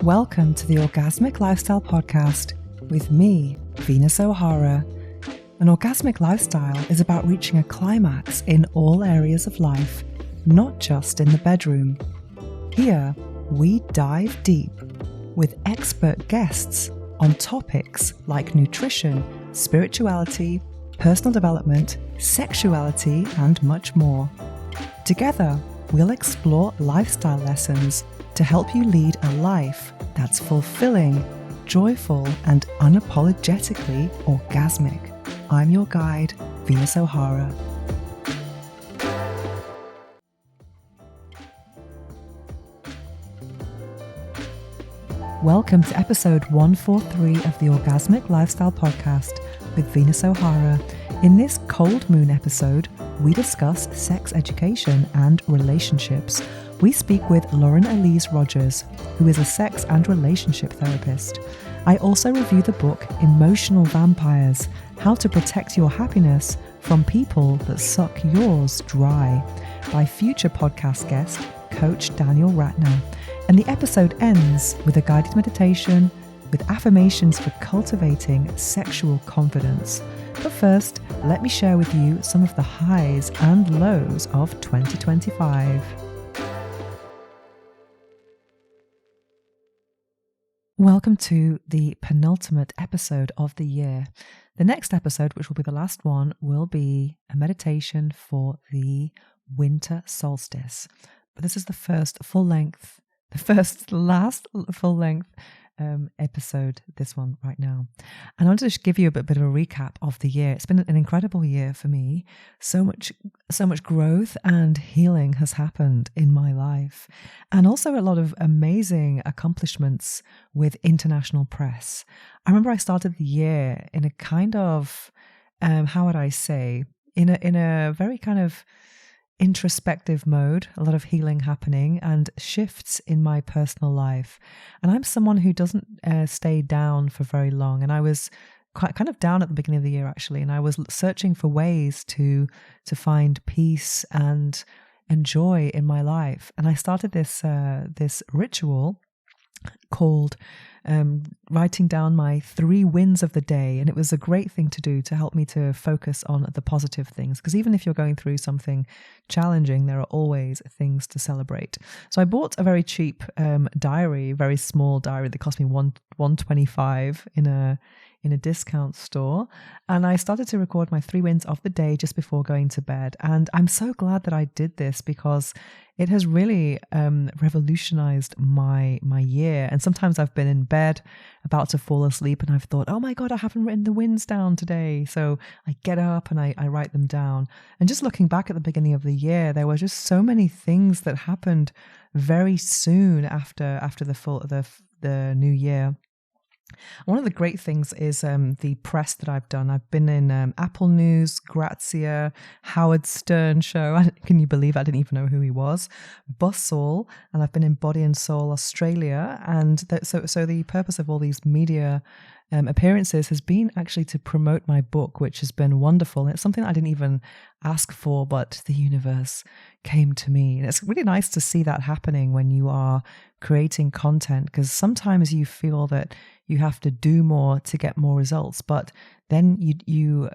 Welcome to the Orgasmic Lifestyle Podcast with me, Venus O'Hara. An orgasmic lifestyle is about reaching a climax in all areas of life, not just in the bedroom. Here, we dive deep with expert guests on topics like nutrition, spirituality, personal development, sexuality, and much more. Together, we'll explore lifestyle lessons to help you lead a life that's fulfilling, joyful, and unapologetically orgasmic. I'm your guide, Venus O'Hara. Welcome to episode 143 of the Orgasmic Lifestyle Podcast with Venus O'Hara. In this cold moon episode, we discuss sex education and relationships. We speak with Elise Rogers, who is a sex and relationship therapist. I also review the book Emotional Vampires: How to Protect Your Happiness from People That Suck Yours Dry by future podcast guest, Coach Daniel Ratner. And the episode ends with a guided meditation with affirmations for cultivating sexual confidence. But first, let me share with you some of the highs and lows of 2025. Welcome to the penultimate episode of the year. The next episode, which will be the last one, will be a meditation for the winter solstice. But this is the last full length episode, this one right now. And I want to just give you a bit of a recap of the year. It's been an incredible year for me. So much growth and healing has happened in my life. And also a lot of amazing accomplishments with international press. I remember I started the year in a kind of, how would I say, in a very kind of introspective mode, a lot of healing happening and shifts in my personal life. And I'm someone who doesn't stay down for very long. And I was kind of down at the beginning of the year, actually. And I was searching for ways to find peace and joy in my life. And I started this ritual called writing down my 3 wins of the day. And it was a great thing to do to help me to focus on the positive things. Because even if you're going through something challenging, there are always things to celebrate. So I bought a very cheap diary, very small diary that cost me $125 in a discount store. And I started to record my 3 wins of the day just before going to bed. And I'm so glad that I did this because it has really revolutionized my year. And sometimes I've been in bed about to fall asleep and I've thought, oh my God, I haven't written the wins down today. So I get up and I write them down. And just looking back at the beginning of the year, there were just so many things that happened very soon after the new year. One of the great things is the press that I've done. I've been in Apple News, Grazia, Howard Stern show. Can you believe I didn't even know who he was? Bustle, and I've been in Body and Soul Australia. And so the purpose of all these media appearances has been actually to promote my book, which has been wonderful. And it's something I didn't even ask for, but the universe came to me. And it's really nice to see that happening when you are creating content, because sometimes you feel that you have to do more to get more results, but then you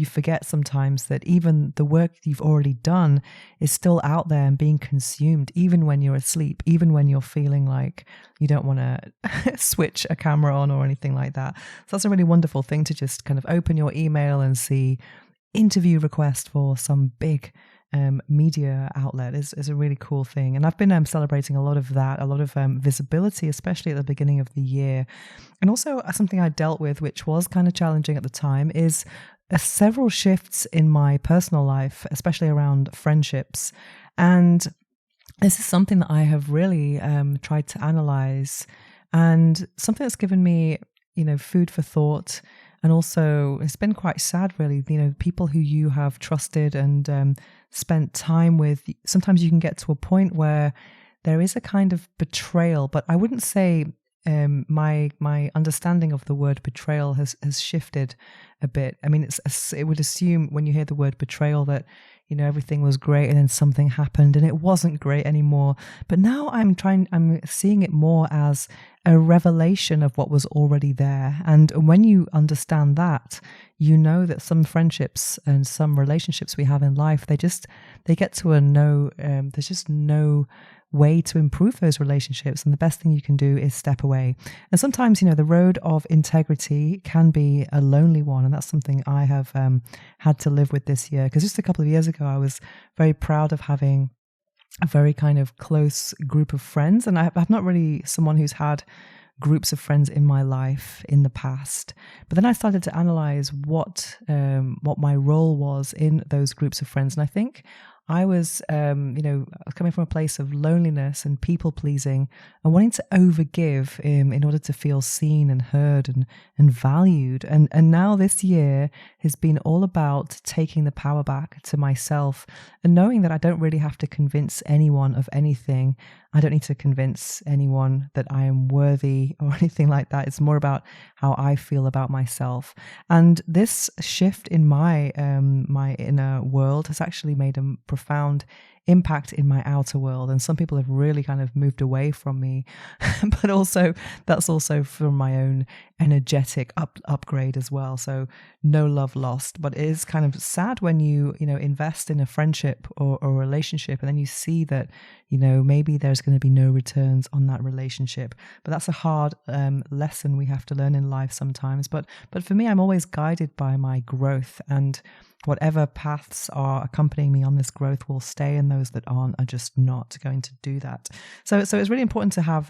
forget sometimes that even the work you've already done is still out there and being consumed, even when you're asleep, even when you're feeling like you don't want to switch a camera on or anything like that. So that's a really wonderful thing to just kind of open your email and see interview request for some big media outlet is a really cool thing. And I've been celebrating a lot of that, a lot of visibility, especially at the beginning of the year. And also something I dealt with, which was kind of challenging at the time, is several shifts in my personal life, especially around friendships. And this is something that I have really tried to analyze, and something that's given me, food for thought. And also, it's been quite sad, really, people who you have trusted and spent time with. Sometimes you can get to a point where there is a kind of betrayal, but I wouldn't say my understanding of the word betrayal has shifted a bit. I mean, it would assume when you hear the word betrayal that everything was great, and then something happened and it wasn't great anymore. But now I'm seeing it more as a revelation of what was already there. And when you understand that, that some friendships and some relationships we have in life, they get to there's just no way to improve those relationships, and the best thing you can do is step away. And sometimes the road of integrity can be a lonely one, and that's something I have had to live with this year, because just a couple of years ago I was very proud of having a very kind of close group of friends, and I'm not really someone who's had groups of friends in my life in the past. But then I started to analyze what my role was in those groups of friends, and I think I was, coming from a place of loneliness and people pleasing and wanting to overgive in order to feel seen and heard and valued. And now this year has been all about taking the power back to myself and knowing that I don't really have to convince anyone of anything. I don't need to convince anyone that I am worthy or anything like that. It's more about how I feel about myself. And this shift in my inner world has actually made a profound impact in my outer world. And some people have really kind of moved away from me, but also that's also from my own energetic upgrade as well. So no love lost, but it is kind of sad when you invest in a friendship or a relationship, and then you see that maybe there's going to be no returns on that relationship. But that's a hard lesson we have to learn in life sometimes. But for me, I'm always guided by my growth, and whatever paths are accompanying me on this growth will stay, and those that aren't are just not going to do that. So it's really important to have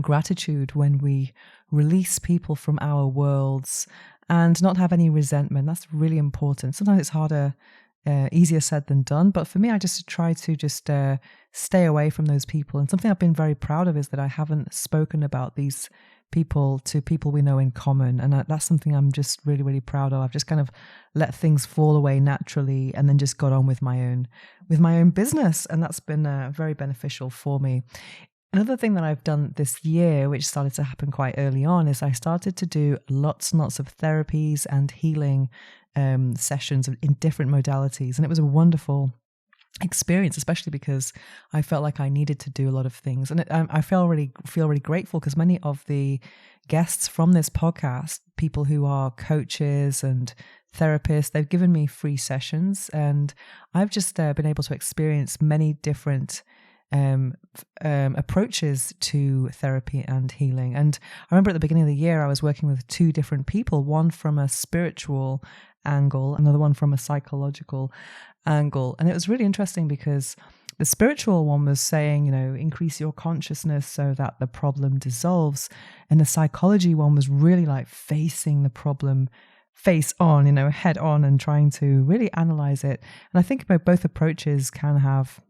gratitude when we release people from our worlds and not have any resentment. That's really important. Sometimes it's harder, easier said than done. But for me, I just try to just stay away from those people. And something I've been very proud of is that I haven't spoken about these people to people we know in common, and that's something I'm just really, really proud of. I've just kind of let things fall away naturally and then just got on with my own business, and that's been very beneficial for me. Another thing that I've done this year, which started to happen quite early on, is I started to do lots and lots of therapies and healing sessions in different modalities, and it was a wonderful experience, especially because I felt like I needed to do a lot of things. And I feel really grateful because many of the guests from this podcast, people who are coaches and therapists, they've given me free sessions, and I've just been able to experience many different approaches to therapy and healing. And I remember at the beginning of the year, I was working with two different people, one from a spiritual angle, another one from a psychological angle. And it was really interesting because the spiritual one was saying, increase your consciousness so that the problem dissolves. And the psychology one was really like facing the problem face on, head on, and trying to really analyze it. And I think both approaches can have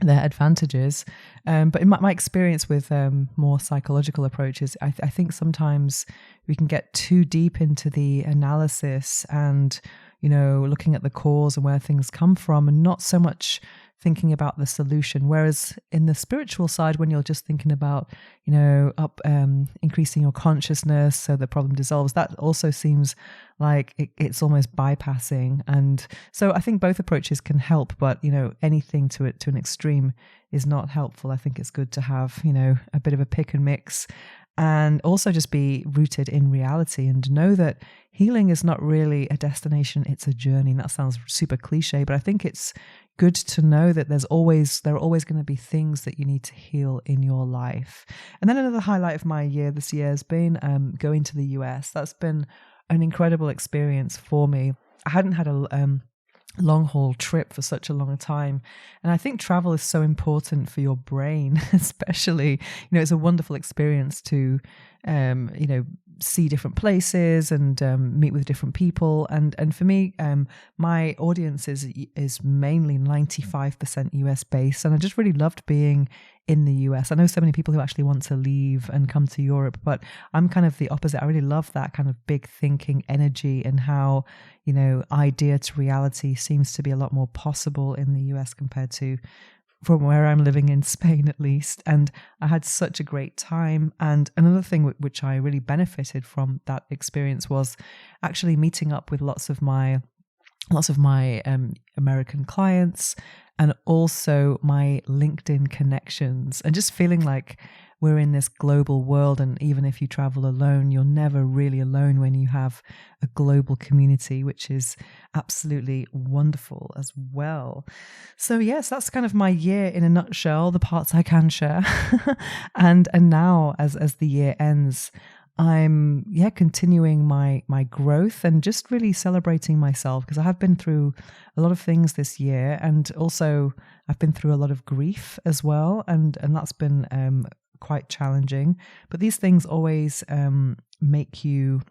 their advantages. But in my experience with more psychological approaches, I think sometimes we can get too deep into the analysis and, looking at the cause and where things come from, and not so much thinking about the solution. Whereas in the spiritual side, when you're just thinking about, increasing your consciousness so the problem dissolves, that also seems like it's almost bypassing. And so I think both approaches can help, but, anything to an extreme is not helpful. I think it's good to have, a bit of a pick and mix, and also just be rooted in reality and know that healing is not really a destination, it's a journey. And that sounds super cliche, but I think it's good to know that there are always going to be things that you need to heal in your life. And then another highlight of my year this year has been going to the US. That's been an incredible experience for me. I hadn't had a long haul trip for such a long time, and I think travel is so important for your brain, especially. It's a wonderful experience to see different places and meet with different people, and for me, my audience is mainly 95% US based, and I just really loved being in the US. I know so many people who actually want to leave and come to Europe, but I'm kind of the opposite. I really love that kind of big thinking energy, and how, idea to reality seems to be a lot more possible in the US compared to from where I'm living in Spain, at least. And I had such a great time. And another thing which I really benefited from that experience was actually meeting up with lots of my lots of my American clients, and also my LinkedIn connections, and just feeling like we're in this global world. And even if you travel alone, you're never really alone when you have a global community, which is absolutely wonderful as well. So yes, that's kind of my year in a nutshell, the parts I can share. and now as the year ends, I'm continuing my growth and just really celebrating myself, because I have been through a lot of things this year, and also I've been through a lot of grief as well, and that's been quite challenging. But these things always make you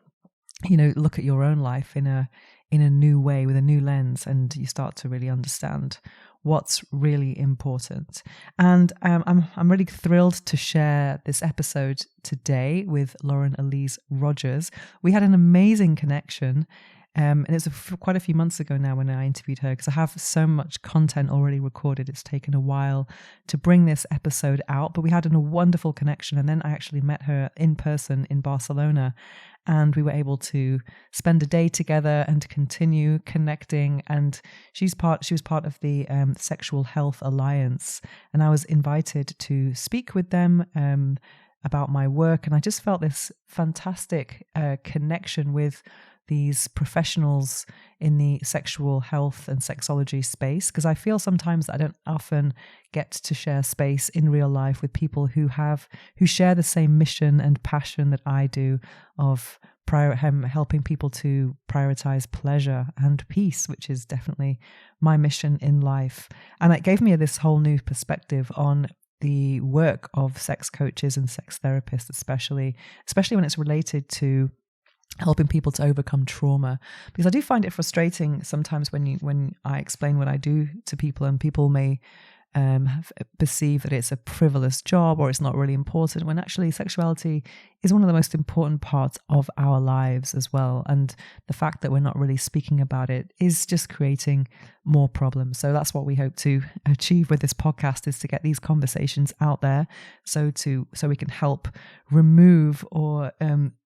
look at your own life in a new way, with a new lens, and you start to really understand what's really important. And I'm really thrilled to share this episode today with Lauren Elise Rogers. We had an amazing connection. And it's quite a few months ago now when I interviewed her, because I have so much content already recorded. It's taken a while to bring this episode out, but we had a wonderful connection. And then I actually met her in person in Barcelona, and we were able to spend a day together and continue connecting. And she was part of the Sexual Health Alliance, and I was invited to speak with them about my work. And I just felt this fantastic connection with these professionals in the sexual health and sexology space, because I feel sometimes that I don't often get to share space in real life with people who share the same mission and passion that I do, of helping people to prioritize pleasure and peace, which is definitely my mission in life. And it gave me this whole new perspective on the work of sex coaches and sex therapists, especially when it's related to helping people to overcome trauma. Because I do find it frustrating sometimes when I explain what I do to people, and people may perceive that it's a frivolous job or it's not really important, when actually sexuality is one of the most important parts of our lives as well. And the fact that we're not really speaking about it is just creating more problems. So that's what we hope to achieve with this podcast, is to get these conversations out there, so we can help remove or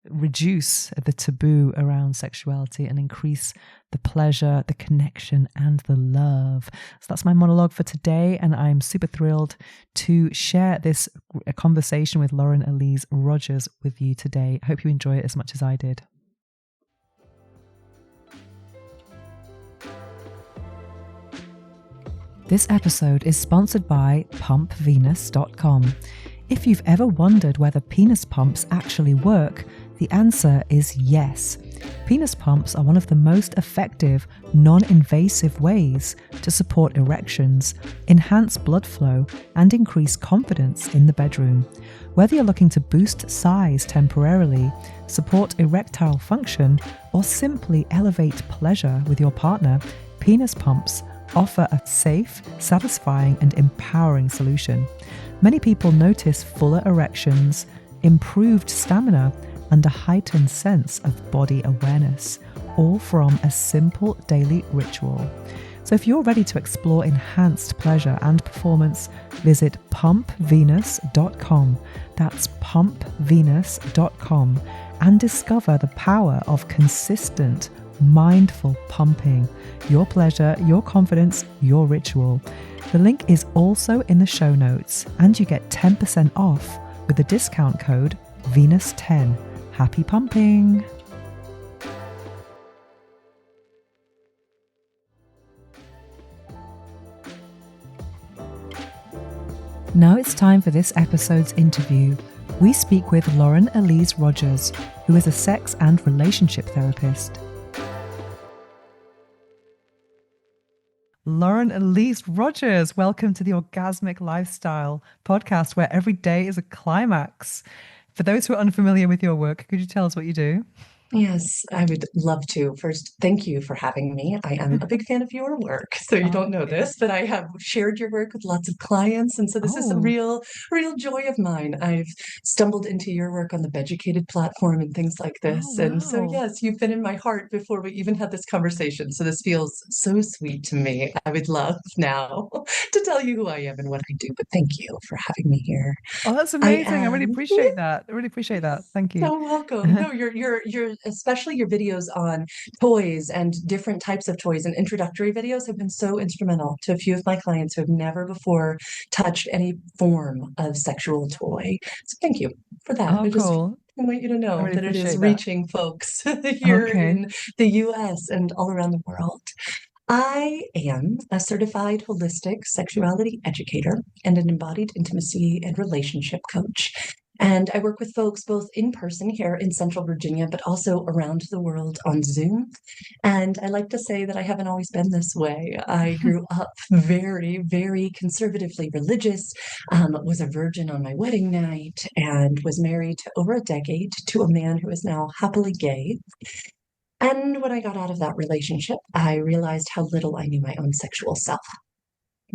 reduce the taboo around sexuality and increase the pleasure, the connection, and the love. So that's my monologue for today, and I'm super thrilled to share this conversation with Lauren Elise Rogers with you today. I hope you enjoy it as much as I did. This episode is sponsored by pumpvenus.com. If you've ever wondered whether penis pumps actually work, the answer is yes. Penis pumps are one of the most effective, non-invasive ways to support erections, enhance blood flow, and increase confidence in the bedroom. Whether you're looking to boost size temporarily, support erectile function, or simply elevate pleasure with your partner, penis pumps offer a safe, satisfying, and empowering solution. Many people notice fuller erections, improved stamina, and a heightened sense of body awareness, all from a simple daily ritual. So if you're ready to explore enhanced pleasure and performance, visit pumpvenus.com. That's pumpvenus.com, and discover the power of consistent, mindful pumping. Your pleasure, your confidence, your ritual. The link is also in the show notes, and you get 10% off with the discount code Venus10. Happy pumping! Now it's time for this episode's interview. We speak with Lauren Elise Rogers, who is a sex and relationship therapist. Lauren Elise Rogers, welcome to the Orgasmic Lifestyle podcast, where every day is a climax. For those who are unfamiliar with your work, could you tell us what you do? Yes, I would love to. First, thank you for having me. I am a big fan of your work. So you don't know this, but I have shared your work with lots of clients. And so this is a real joy of mine. I've stumbled into your work on the Educated platform and things like this. Wow. And so, yes, you've been in my heart before we even had this conversation. So this feels so sweet to me. I would love now to tell you who I am and what I do, but thank you for having me here. Oh, that's amazing. I really appreciate that. I really appreciate that. Thank you. So welcome. No, you're especially your videos on toys and different types of toys and introductory videos have been so instrumental to a few of my clients who have never before touched any form of sexual toy. So thank you for that. Oh, cool. I want you to I know really that it is appreciate that. reaching folks here Okay. in the US and all around the world. I am a certified holistic sexuality educator and an embodied intimacy and relationship coach. And I work with folks both in person here in Central Virginia, but also around the world on Zoom. And I like to say that I haven't always been this way. I grew up very, very conservatively religious, was a virgin on my wedding night, and was married over a decade to a man who is now happily gay. And when I got out of that relationship, I realized how little I knew my own sexual self.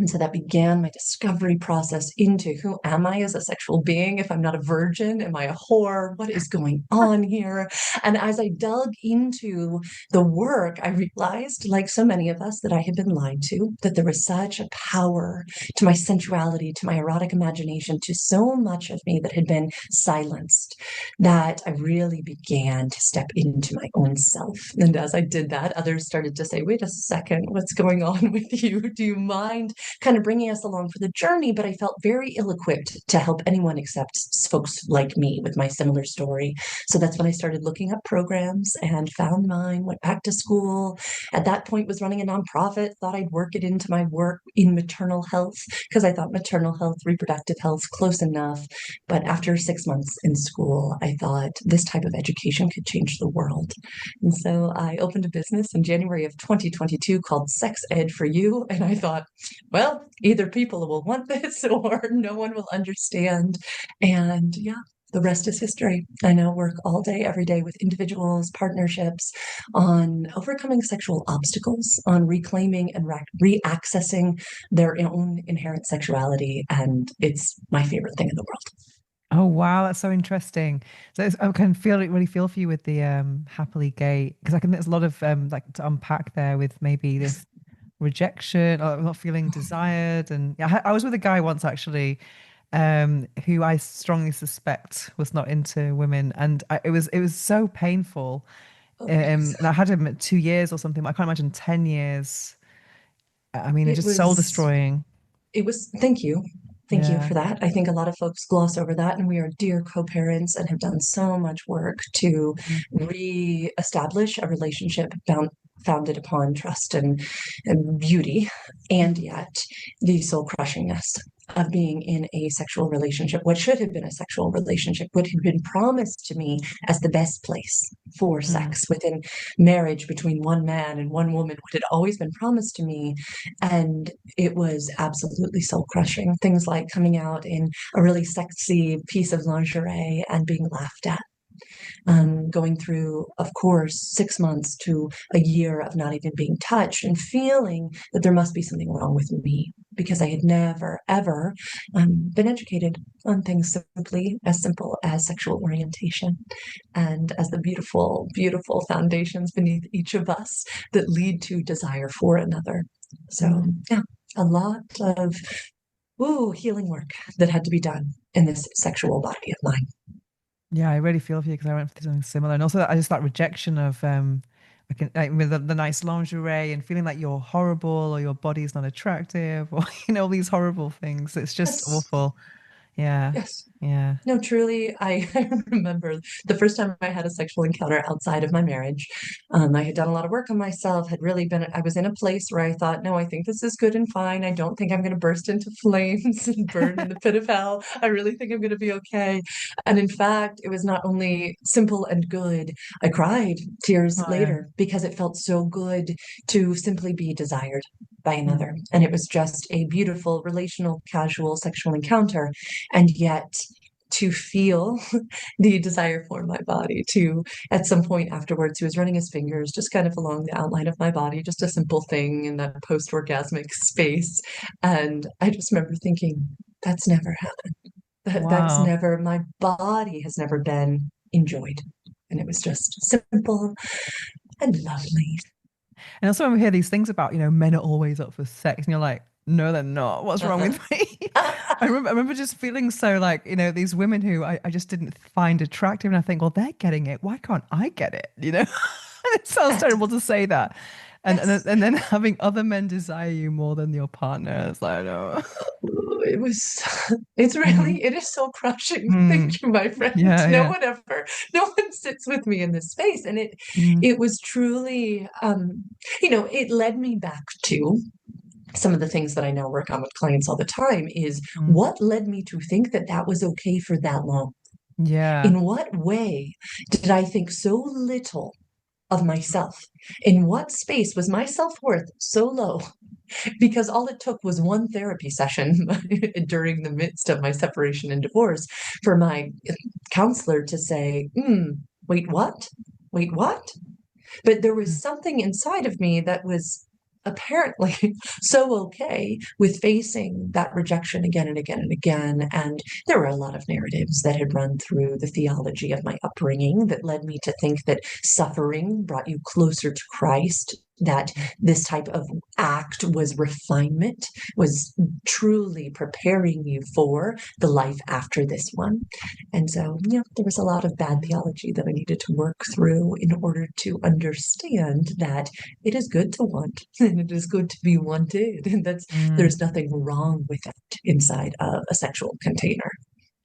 And so that began my discovery process into who am I as a sexual being? If I'm not a virgin, am I a whore? What is going on here? And as I dug into the work, I realized, like so many of us, that I had been lied to, that there was such a power to my sensuality, to my erotic imagination, to so much of me that had been silenced, that I really began to step into my own self. And as I did that, others started to say, wait a second, what's going on with you? Do you mind kind of bringing us along for the journey? But I felt very ill-equipped to help anyone except folks like me with my similar story. So that's when I started looking up programs and found mine, went back to school. At that point was running a nonprofit, thought I'd work it into my work in maternal health because I thought maternal health, reproductive health, close enough. But after 6 months in school, I thought this type of education could change the world. And so I opened a business in January of 2022 called Sex Ed for You. And I thought, well, either people will want this or no one will understand. And yeah, the rest is history. I now work all day, every day with individuals, partnerships on overcoming sexual obstacles, on reclaiming and reaccessing their own inherent sexuality. And it's my favorite thing in the world. Oh wow, that's so interesting. So I can feel it really feel for you with the happily gay because I can there's a lot of like to unpack there with maybe this rejection or not feeling desired. And yeah, I was with a guy once actually, who I strongly suspect was not into women, and it was so painful. Oh, yes. And I had him at 2 years or something. But I can't imagine 10 years. I mean, it's It just soul was destroying. It was, thank you. Thank you Yeah. for that. I think a lot of folks gloss over that, and we are dear co-parents and have done so much work to Mm. re-establish a relationship founded upon trust and beauty. And yet, the soul crushingness of being in a sexual relationship, what should have been a sexual relationship, what had been promised to me as the best place for Mm. sex within marriage between one man and one woman, what had always been promised to me. And it was absolutely soul crushing. Things like coming out in a really sexy piece of lingerie and being laughed at. Going through, of course, 6 months to a year of not even being touched and feeling that there must be something wrong with me because I had never, ever been educated on things simple as sexual orientation and as the beautiful, beautiful foundations beneath each of us that lead to desire for another. So, Mm. yeah, a lot of healing work that had to be done in this sexual body of mine. Yeah, I really feel for you because I went through something similar, and also I just that rejection of like with the nice lingerie and feeling like you're horrible or your body's not attractive or all these horrible things. It's just Yes, awful. Yeah, yes. yeah. No, truly, I remember the first time I had a sexual encounter outside of my marriage. I had done a lot of work on myself, had really been, I was in a place where I thought, no, I think this is good and fine. I don't think I'm going to burst into flames and burn in the pit of hell. I really think I'm going to be okay. And in fact, it was not only simple and good, I cried tears Oh yeah. later because it felt so good to simply be desired by Mm. another. And it was just a beautiful, relational, casual sexual encounter. And yet, to feel the desire for my body to at some point afterwards he was running his fingers just kind of along the outline of my body, just a simple thing in that post-orgasmic space. And I just remember thinking, that's never happened. That's Wow. never, my body has never been enjoyed. And it was just simple and lovely. And also when we hear these things about men are always up for sex, and you're like, no, they're not. What's wrong Uh-huh. with me? I remember just feeling so like, these women who I just didn't find attractive. And I think, well, they're getting it. Why can't I get it? It sounds terrible to say that. Yes. And then having other men desire you more than your partner. It's like, no. It was, it's Mm, really, it is so crushing. Thank mm, you, my friend. yeah, No yeah. one ever, no one sits with me in this space. And Mm, it was truly, it led me back to some of the things that I now work on with clients all the time is mm, what led me to think that that was okay for that long? yeah. In what way did I think so little of myself? In what space was my self-worth so low because all it took was one therapy session during the midst of my separation and divorce for my counselor to say, wait, what? Wait, what? But there was Mm, something inside of me that was apparently so okay with facing that rejection again and again and again. And there were a lot of narratives that had run through the theology of my upbringing that led me to think that suffering brought you closer to Christ, that mm, this type of act was refinement, was truly preparing you for the life after this one. And so, yeah, there was a lot of bad mm, theology that I needed to work through in order to understand that it is good to want and it is good to be wanted. And mm. there's nothing wrong with it inside of a sexual container.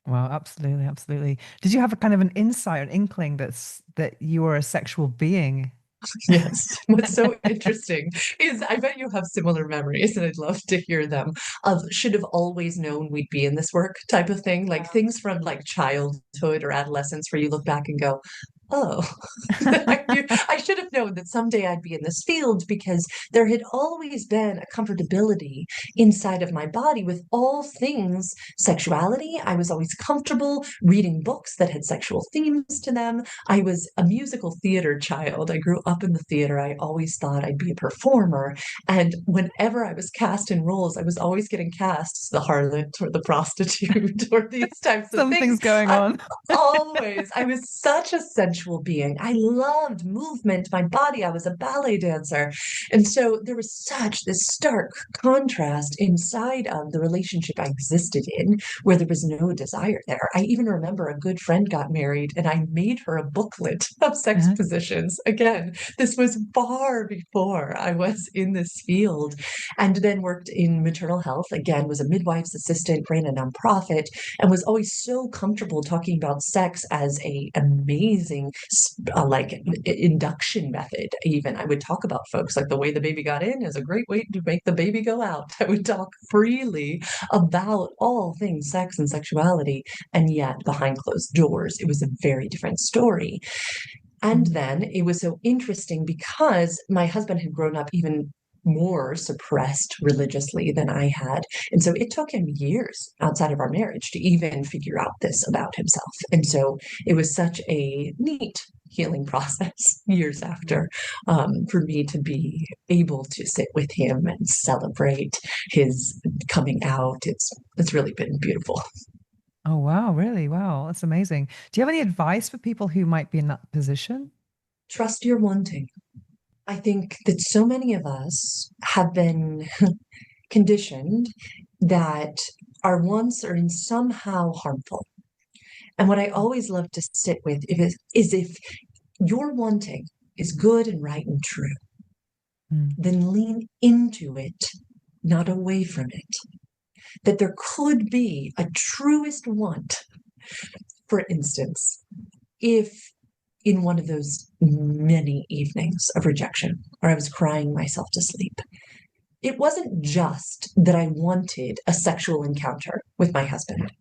Wow, absolutely, absolutely. Did you have a kind of an insight, an inkling that you were a sexual being? Yes. What's so interesting is I bet you have similar memories, and I'd love to hear them of should have always known we'd be in this work type of thing, like things from like childhood or adolescence where you look back and go, oh, I should have known that someday I'd be in this field because there had always been a comfortability inside of my body with all things sexuality. I was always comfortable reading books that had sexual themes to them. I was a musical theater child. I grew up in the theater. I always thought I'd be a performer. And whenever I was cast in roles, I was always getting cast as the harlot or the prostitute or these types of things. Something's going on. Always. I was such a sensual being. I loved movement, my body. I was a ballet dancer. And so there was such this stark contrast inside of the relationship I existed in where there was no desire there. I even remember a good friend got married and I made her a booklet of sex Uh-huh. positions. Again, this was far before I was in this field and then worked in maternal health. Again, was a midwife's assistant, ran a nonprofit, and was always so comfortable talking about sex as a amazing like induction method. Even I would talk about folks like the way the baby got in is a great way to make the baby go out. I would talk freely about all things sex and sexuality, and yet behind closed doors it was a very different story. And Mm, then it was so interesting because my husband had grown up even more suppressed religiously than I had. And so it took him years outside of our marriage to even figure out this about himself. And so it was such a neat healing process years mm. after for me to be able to sit with him and celebrate his coming out. It's really been beautiful. Oh, wow, really? Wow, that's amazing. Do you have any advice for people who might be in that position? Trust your wanting. I think that so many of us have been conditioned that our wants are in somehow harmful. And what I always love to sit with is if your wanting is good and right and true, Mm, then lean into it, not away from it. That there could be a truest want. For instance, if in one of those many evenings of rejection where I was crying myself to sleep, it wasn't just that I wanted a sexual encounter with my husband.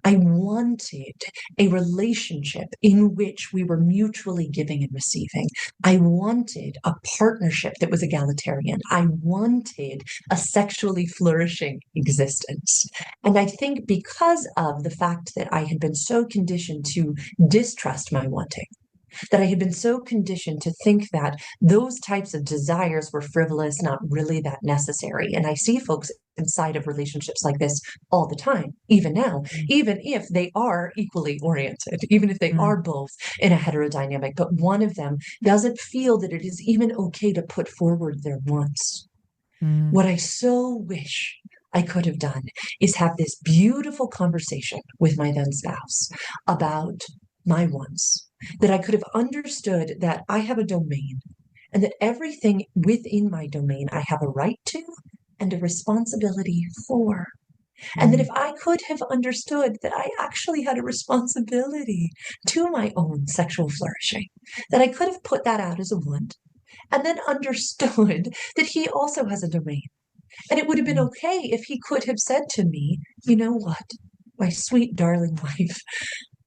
I wanted a relationship in which we were mutually giving and receiving. I wanted a partnership that was egalitarian. I wanted a sexually flourishing existence. And I think because of the fact that I had been so conditioned to distrust my wanting, that I had been so conditioned to think that those types of desires were frivolous, not really that necessary. And I see folks inside of relationships like this all the time, even now, mm, even if they are equally oriented, even if they mm, are both in a heterodynamic, but one of them doesn't feel that it is even okay to put forward their wants. mm, What I so wish I could have done is have this beautiful conversation with my then spouse about my wants, that I could have understood that I have a domain and that everything within my domain I have a right to and a responsibility for. And that Mm, if I could have understood that I actually had a responsibility to my own sexual flourishing, that I could have put that out as a want and then understood that he also has a domain. And it would have been mm, okay if he could have said to me, you know what, my sweet, darling wife,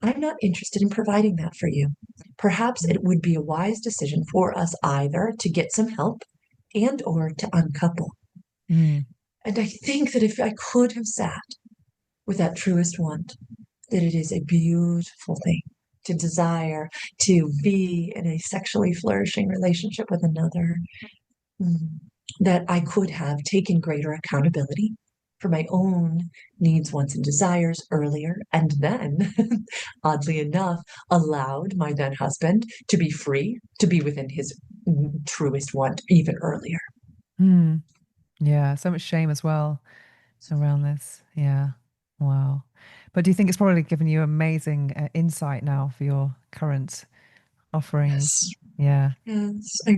I'm not interested in providing that for you. Perhaps mm, it would be a wise decision for us either to get some help and or to uncouple. mm, And I think that if I could have sat with that truest want, that it is a beautiful thing to desire to be in a sexually flourishing relationship with another, mm, that I could have taken greater accountability for my own needs, wants, and desires earlier, and then, oddly enough, allowed my then husband to be free, to be within his truest want even earlier. mm. Yeah, so much shame as well around this. Yeah. Wow. But do you think it's probably given you amazing insight now for your current offerings? Yes, Yeah. yes, I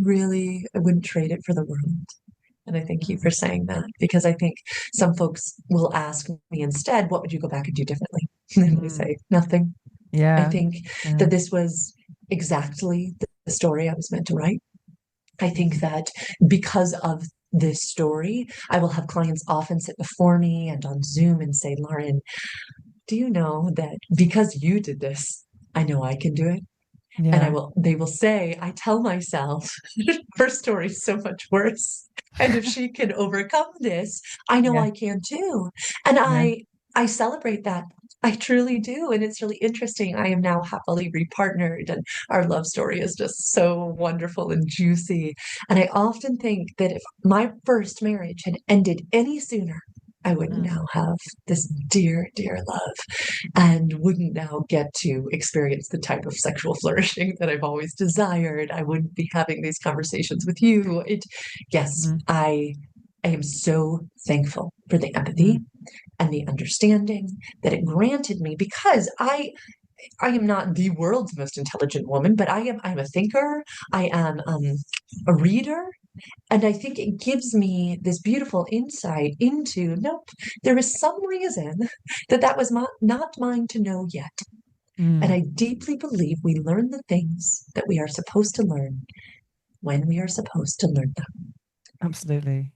wouldn't trade it for the world. And I thank you for Mm, saying that because I think some folks will ask me instead, what would you go back and do differently? And I mm. say, nothing. I Yeah. think Yeah. that this was exactly the story I was meant to write. I think that because of this story, I will have clients often sit before me and on Zoom and say, Lauren, do you know that because you did this, I know I can do it? And Yeah. they will say, I tell myself, her story's so much worse. And if she can overcome this, I know Yeah. I can too. And Yeah. I celebrate that. I truly do. And it's really interesting. I am now happily repartnered, and our love story is just so wonderful and juicy. And I often think that if my first marriage had ended any sooner, I wouldn't Mm, now have this dear, dear love and wouldn't now get to experience the type of sexual flourishing that I've always desired. I wouldn't be having these conversations with you. Yes, mm, I am so thankful for the empathy mm, and the understanding that it granted me because I am not the world's most intelligent woman, but I'm a thinker. I am a reader. And I think it gives me this beautiful insight into nope, there is some reason that that was not mine to know yet. And mm. I deeply believe we learn the things that we are supposed to learn when we are supposed to learn them. Absolutely.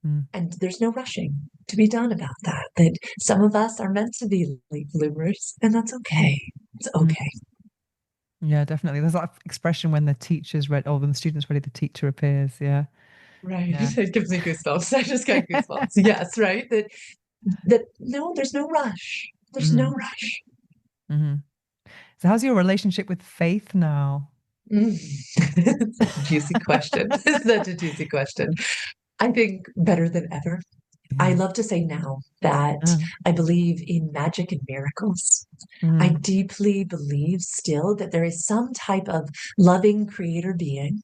Mm, And there's no rushing to be done about that. That some of us are meant to be late bloomers, and that's mm, okay. It's mm. okay. Yeah, definitely. There's that expression when the teacher's ready, or when the student's ready, the teacher appears. Yeah. Right. Yeah. It gives me goosebumps. I just got goosebumps. Yes, right. That no, there's no rush. There's no Mm, rush. hmm. So how's your relationship with faith now? Mm. Such a juicy question. Such a juicy question. I think better than ever. I Yeah. love to say now that Uh, I believe in magic and miracles. I mm, deeply believe still that there is some type of loving creator being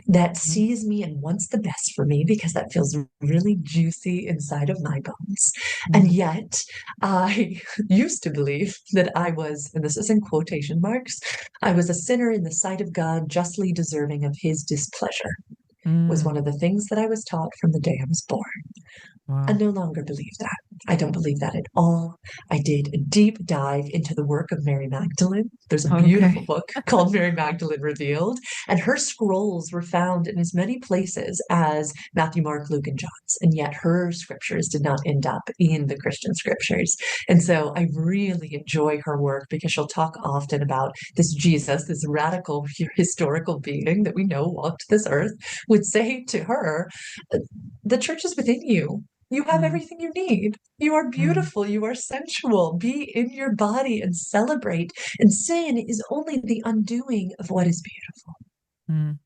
that mm, sees me and wants the best for me because that feels really juicy inside of my bones. And mm, yet, I used to believe that I was, and this is in quotation marks, I was a sinner in the sight of God, justly deserving of his displeasure, was mm. one of the things that I was taught from the day I was born. I Wow. no longer believe that. I don't believe that at all. I did a deep dive into the work of Mary Magdalene. There's a beautiful Okay. book called Mary Magdalene Revealed, and her scrolls were found in as many places as Matthew, Mark, Luke, and John's, and yet her scriptures did not end up in the Christian scriptures. And so I really enjoy her work because she'll talk often about this Jesus, this radical historical being that we know walked this earth, would say to her, the church is within you. You have Mm, everything you need. You are mm, beautiful. You are sensual. Be in your body and celebrate. And sin is only the undoing of what is beautiful. mm.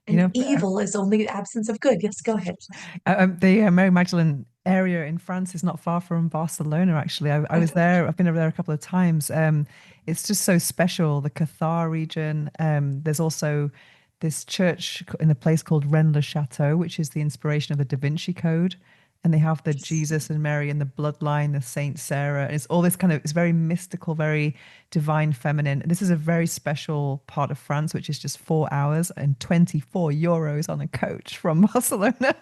You And know, evil is only the absence of good. Yes, go ahead. the Mary Magdalene area in France is not far from Barcelona, actually. I was Okay. there, I've been over there a couple of times. It's just so special, the Cathar region. There's also this church in a place called Rennes-le-Château, which is the inspiration of the Da Vinci Code. and they have the Jesus and Mary and the bloodline, the Saint Sarah. And it's all this kind of, it's very mystical, very divine feminine. And this is a very special part of France, which is just 4 hours and 24 euros on a coach from Barcelona.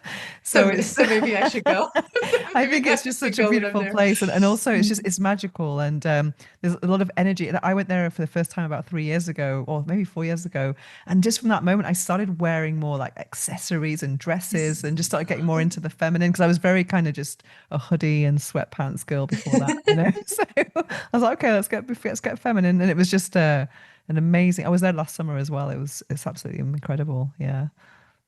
So So, it's, so maybe I should go. I Maybe think I it's just should such a go when I'm beautiful there. place. And also it's just, Mm. it's magical. And there's a lot of energy. And I went there for the first time about 3 years ago, or maybe 4 years ago. And just from that moment, I started wearing more like accessories and dresses and just started getting more into the feminine because I was very kind of just a hoodie and sweatpants girl before that, you know. So I was like, okay, let's get feminine, and it was just an amazing. I was there last summer as well. It's absolutely incredible. Yeah,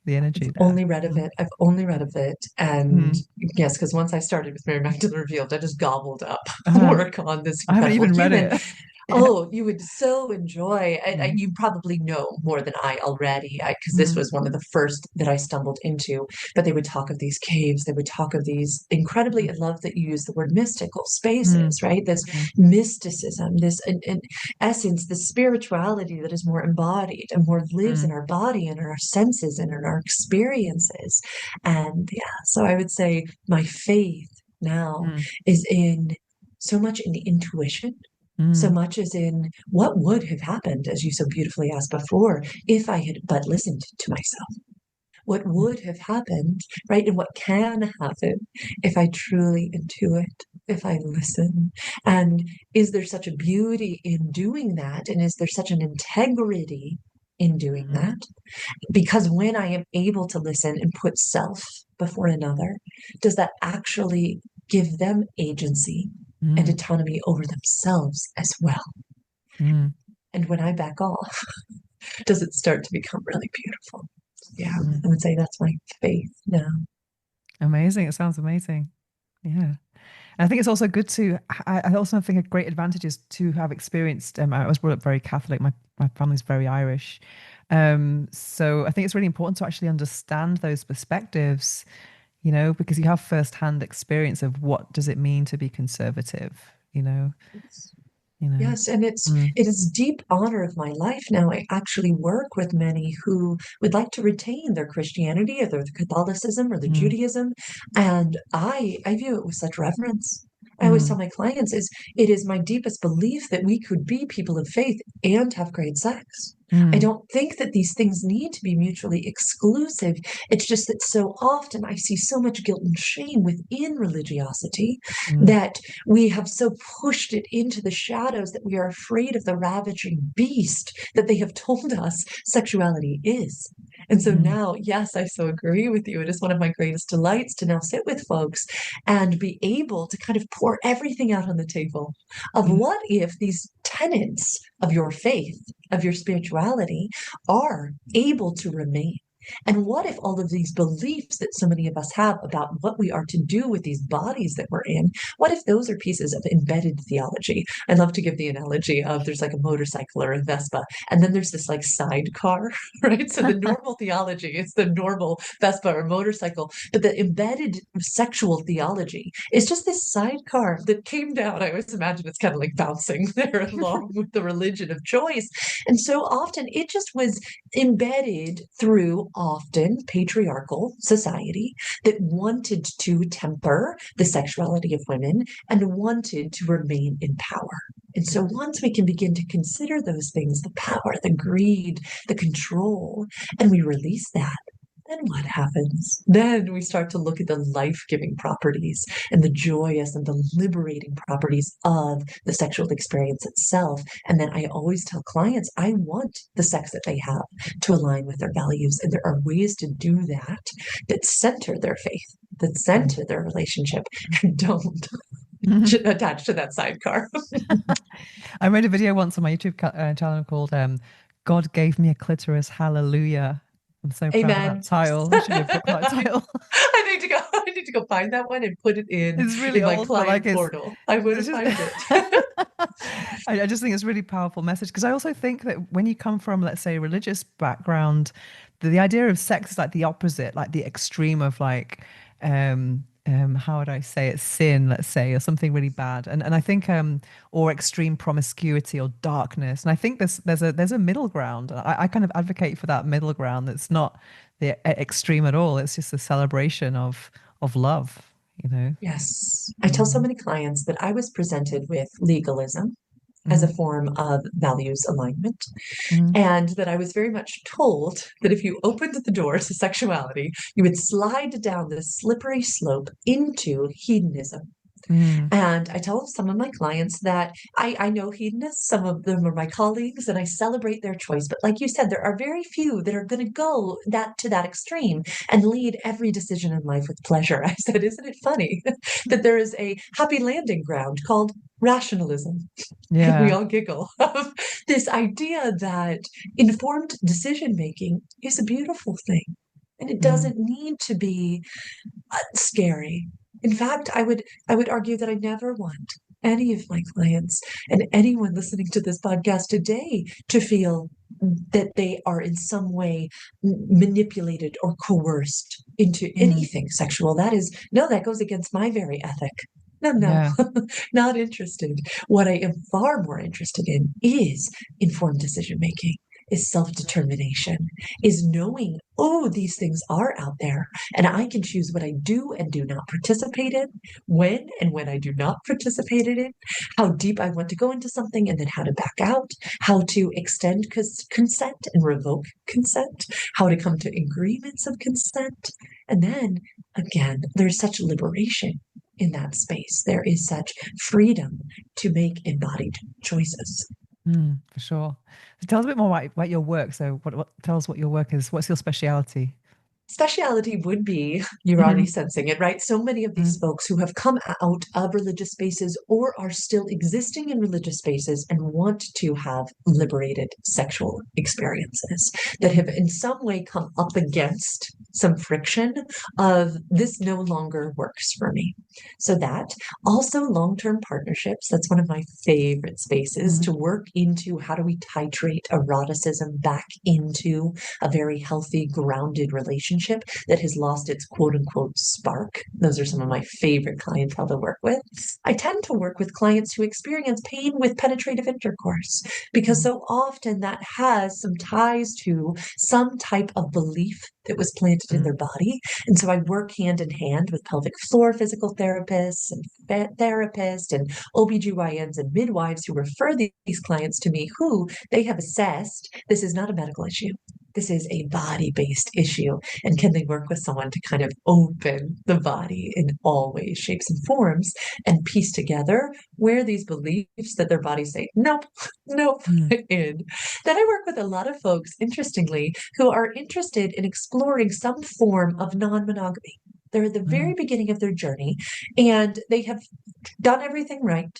the energy there. Only read of Mm. it. I've only read of it. And Mm. yes, because once I started with Mary Magdalene Revealed, I just gobbled up Uh, work on this I haven't incredible even read human. it. Yeah. Oh, you would so enjoy. Mm. You probably know more than I already, because this Mm. was one of the first that I stumbled into. But they would talk of these caves. They would talk of these incredibly. I love that you use the word mystical Mm. spaces, right? This Mm. mysticism, this in essence, the spirituality that is more embodied and more lives in Mm. our body and in our senses and in our experiences. And yeah, so I would say my faith now Mm. is in so much in intuition, so Mm. much as in what would have happened, as you so beautifully asked before, if I had but listened to myself. What would have happened, right? And what can happen if I truly intuit, if I listen? And is there such a beauty in doing that? And is there such an integrity in doing Mm. that? Because when I am able to listen and put self before another, does that actually give them agency and Mm. autonomy over themselves as well? Mm. And when I back off, does it start to become really beautiful? Yeah, Mm. I would say that's my faith now. Amazing. It sounds amazing. Yeah. And I think it's also good to, I also think a great advantage is to have experienced, I was brought up very Catholic. My family's very Irish. So I think it's really important to actually understand those perspectives, you know, because you have firsthand experience of what does it mean to be conservative, you know, you know. Yes, and Mm. it is deep honor of my life now. I actually work with many who would like to retain their Christianity or their Catholicism or their Mm. Judaism, and I view it with such reverence. I always tell Mm. my clients is it is my deepest belief that we could be people of faith and have great sex. I Mm. don't think that these things need to be mutually exclusive. It's just that so often I see so much guilt and shame within religiosity Mm. that we have so pushed it into the shadows that we are afraid of the ravaging beast that they have told us sexuality is. And so Mm. now, yes, I so agree with you. It is one of my greatest delights to now sit with folks and be able to kind of pour everything out on the table of Mm. what if these tenets of your faith, of your spirituality, are able to remain. And what if all of these beliefs that so many of us have about what we are to do with these bodies that we're in, what if those are pieces of embedded theology? I love to give the analogy of there's like a motorcycle or a Vespa, and then there's this like sidecar, right? So the normal theology is the normal Vespa or motorcycle, but the embedded sexual theology is just this sidecar that came down. I always imagine it's kind of like bouncing there along with the religion of choice. And so often it just was embedded through often patriarchal society that wanted to temper the sexuality of women and wanted to remain in power. And so once we can begin to consider those things, the power, the greed, the control, and we release that, then what happens? Then we start to look at the life giving properties and the joyous and the liberating properties of the sexual experience itself. And then I always tell clients, I want the sex that they have to align with their values. And there are ways to do that that center their faith, that center their relationship, and don't Mm. attach to that sidecar. I made a video once on my YouTube channel called God Gave Me a Clitoris, Hallelujah. I'm so proud of that Amen. title. That should be a book like title. I need to go. I need to go find that one and put it It's really in my old, but like client portal. I want to it's just find it. I just think it's a really powerful message because I also think that when you come from, let's say, a religious background, the idea of sex is like the opposite, like the extreme of like how would I say it, sin, let's say, or something really bad. And I think or extreme promiscuity or darkness. And I think there's a middle ground. I kind of advocate for that middle ground that's not the extreme at all. It's just a celebration of love, you know? Yes. I tell so many clients that I was presented with legalism as a form of values alignment, and that I was very much told that if you opened the doors to sexuality, you would slide down this slippery slope into hedonism. And I tell some of my clients that I know hedonists, some of them are my colleagues, and I celebrate their choice. But like you said, there are very few that are going to go to that extreme and lead every decision in life with pleasure. I said, isn't it funny that there is a happy landing ground called rationalism? And we Yeah. all giggle of this idea that informed decision making is a beautiful thing. And it doesn't need to be scary. In fact, I would argue that I never want any of my clients and anyone listening to this podcast today to feel that they are in some way manipulated or coerced into anything sexual. That goes against my very ethic. No, Yeah. not interested. What I am far more interested in is informed decision making, is self-determination, is knowing, oh, these things are out there and I can choose what I do and do not participate in, when I do not participate in it, how deep I want to go into something and then how to back out, how to extend consent and revoke consent, how to come to agreements of consent. And then again, there's such liberation in that space. There is such freedom to make embodied choices. For sure. So tell us a bit more about your work. So tell us what your work is. What's your speciality? Speciality would be, you're already sensing it, right? So many of these folks who have come out of religious spaces or are still existing in religious spaces and want to have liberated sexual experiences that have in some way come up against some friction of this no longer works for me. So that also long-term partnerships, that's one of my favorite spaces to work into. How do we titrate eroticism back into a very healthy, grounded relationship that has lost its quote unquote spark? Those are some of my favorite clientele to work with. I tend to work with clients who experience pain with penetrative intercourse because so often that has some ties to some type of belief that was planted in their body. And so I work hand in hand with pelvic floor physical therapists and therapists and OBGYNs and midwives who refer these clients to me, who they have assessed this is not a medical issue. This is a body-based issue. And can they work with someone to kind of open the body in all ways, shapes, and forms and piece together where these beliefs that their bodies say, nope, nope, in. Then I work with a lot of folks, interestingly, who are interested in exploring some form of non-monogamy. They're at the very beginning of their journey and they have done everything right.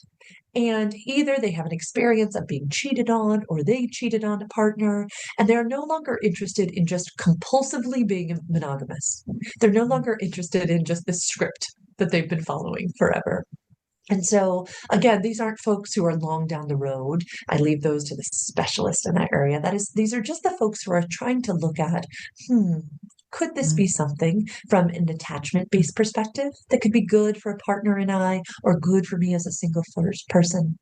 And either they have an experience of being cheated on or they cheated on a partner, and they're no longer interested in just compulsively being monogamous. They're no longer interested in just the script that they've been following forever. And so, again, these aren't folks who are long down the road. I leave those to the specialist in that area. These are just the folks who are trying to look at, could this be something from an attachment-based perspective that could be good for a partner and I, or good for me as a single first person?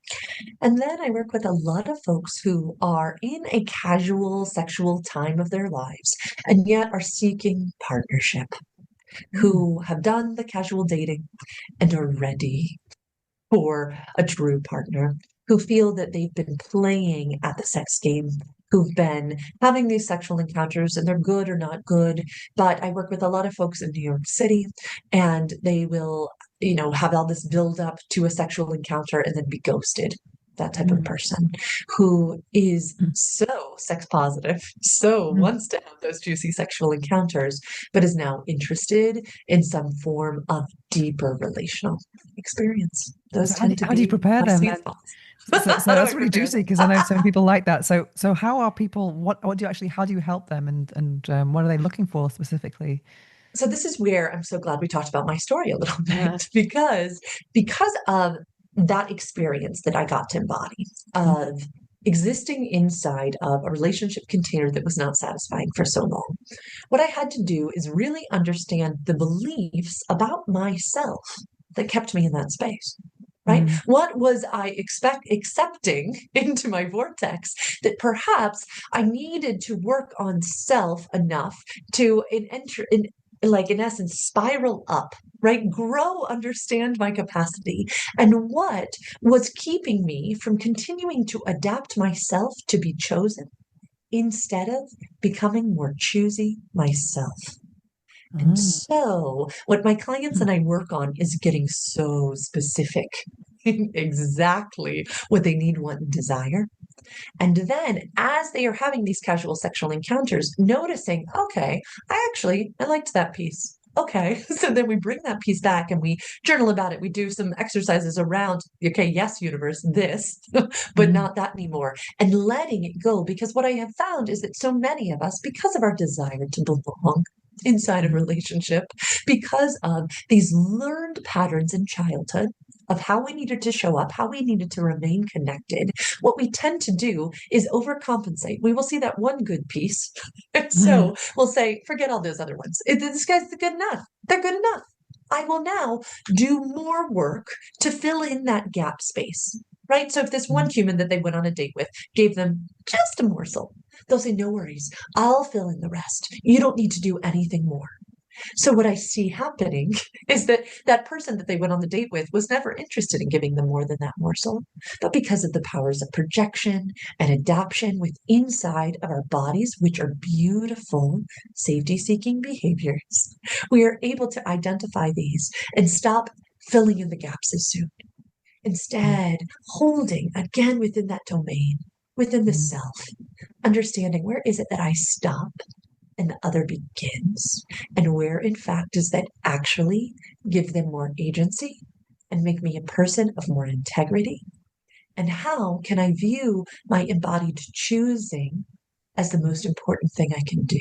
And then I work with a lot of folks who are in a casual sexual time of their lives and yet are seeking partnership, who have done the casual dating and are ready for a true partner, who feel that they've been playing at the sex game, who've been having these sexual encounters and they're good or not good. But I work with a lot of folks in New York City and they will, have all this build up to a sexual encounter and then be ghosted. That type of person who is so sex positive, so wants to have those juicy sexual encounters, but is now interested in some form of deeper relational experience. Those So tend to how do you be prepare my them sweet then? spots. So How do I that's really prepare juicy them? because I know some people like that. So how are people? How do you help them, and what are they looking for specifically? So this is where I'm so glad we talked about my story a little bit because of that experience that I got to embody of existing inside of a relationship container that was not satisfying for so long. What I had to do is really understand the beliefs about myself that kept me in that space. Right? What was I accepting into my vortex that perhaps I needed to work on self enough to enter in like in essence, spiral up, right? Grow, understand my capacity and what was keeping me from continuing to adapt myself to be chosen instead of becoming more choosy myself. And Mm. so, what my clients and I work on is getting so specific in exactly what they need, want, and desire. And then, as they are having these casual sexual encounters, noticing, okay, I liked that piece. Okay. So then we bring that piece back and we journal about it. We do some exercises around, okay, yes, universe, this, but Mm. not that anymore. And letting it go. Because what I have found is that so many of us, because of our desire to belong, inside a Mm. relationship, because of these learned patterns in childhood of how we needed to show up, how we needed to remain connected, what we tend to do is overcompensate. We will see that one good piece. And Mm. so we'll say, forget all those other ones. This guy's good enough. They're good enough. I will now do more work to fill in that gap space. Right. So if this one Mm. human that they went on a date with gave them just a morsel, they'll say, no worries. I'll fill in the rest. You don't need to do anything more. So what I see happening is that that person that they went on the date with was never interested in giving them more than that morsel. But because of the powers of projection and adaptation with inside of our bodies, which are beautiful safety-seeking behaviors, we are able to identify these and stop filling in the gaps as soon. Mm. Instead, holding again within that domain, within the Mm. self, understanding where is it that I stop and the other begins, and where in fact does that actually give them more agency and make me a person of more integrity? And how can I view my embodied choosing as the most important thing I can do?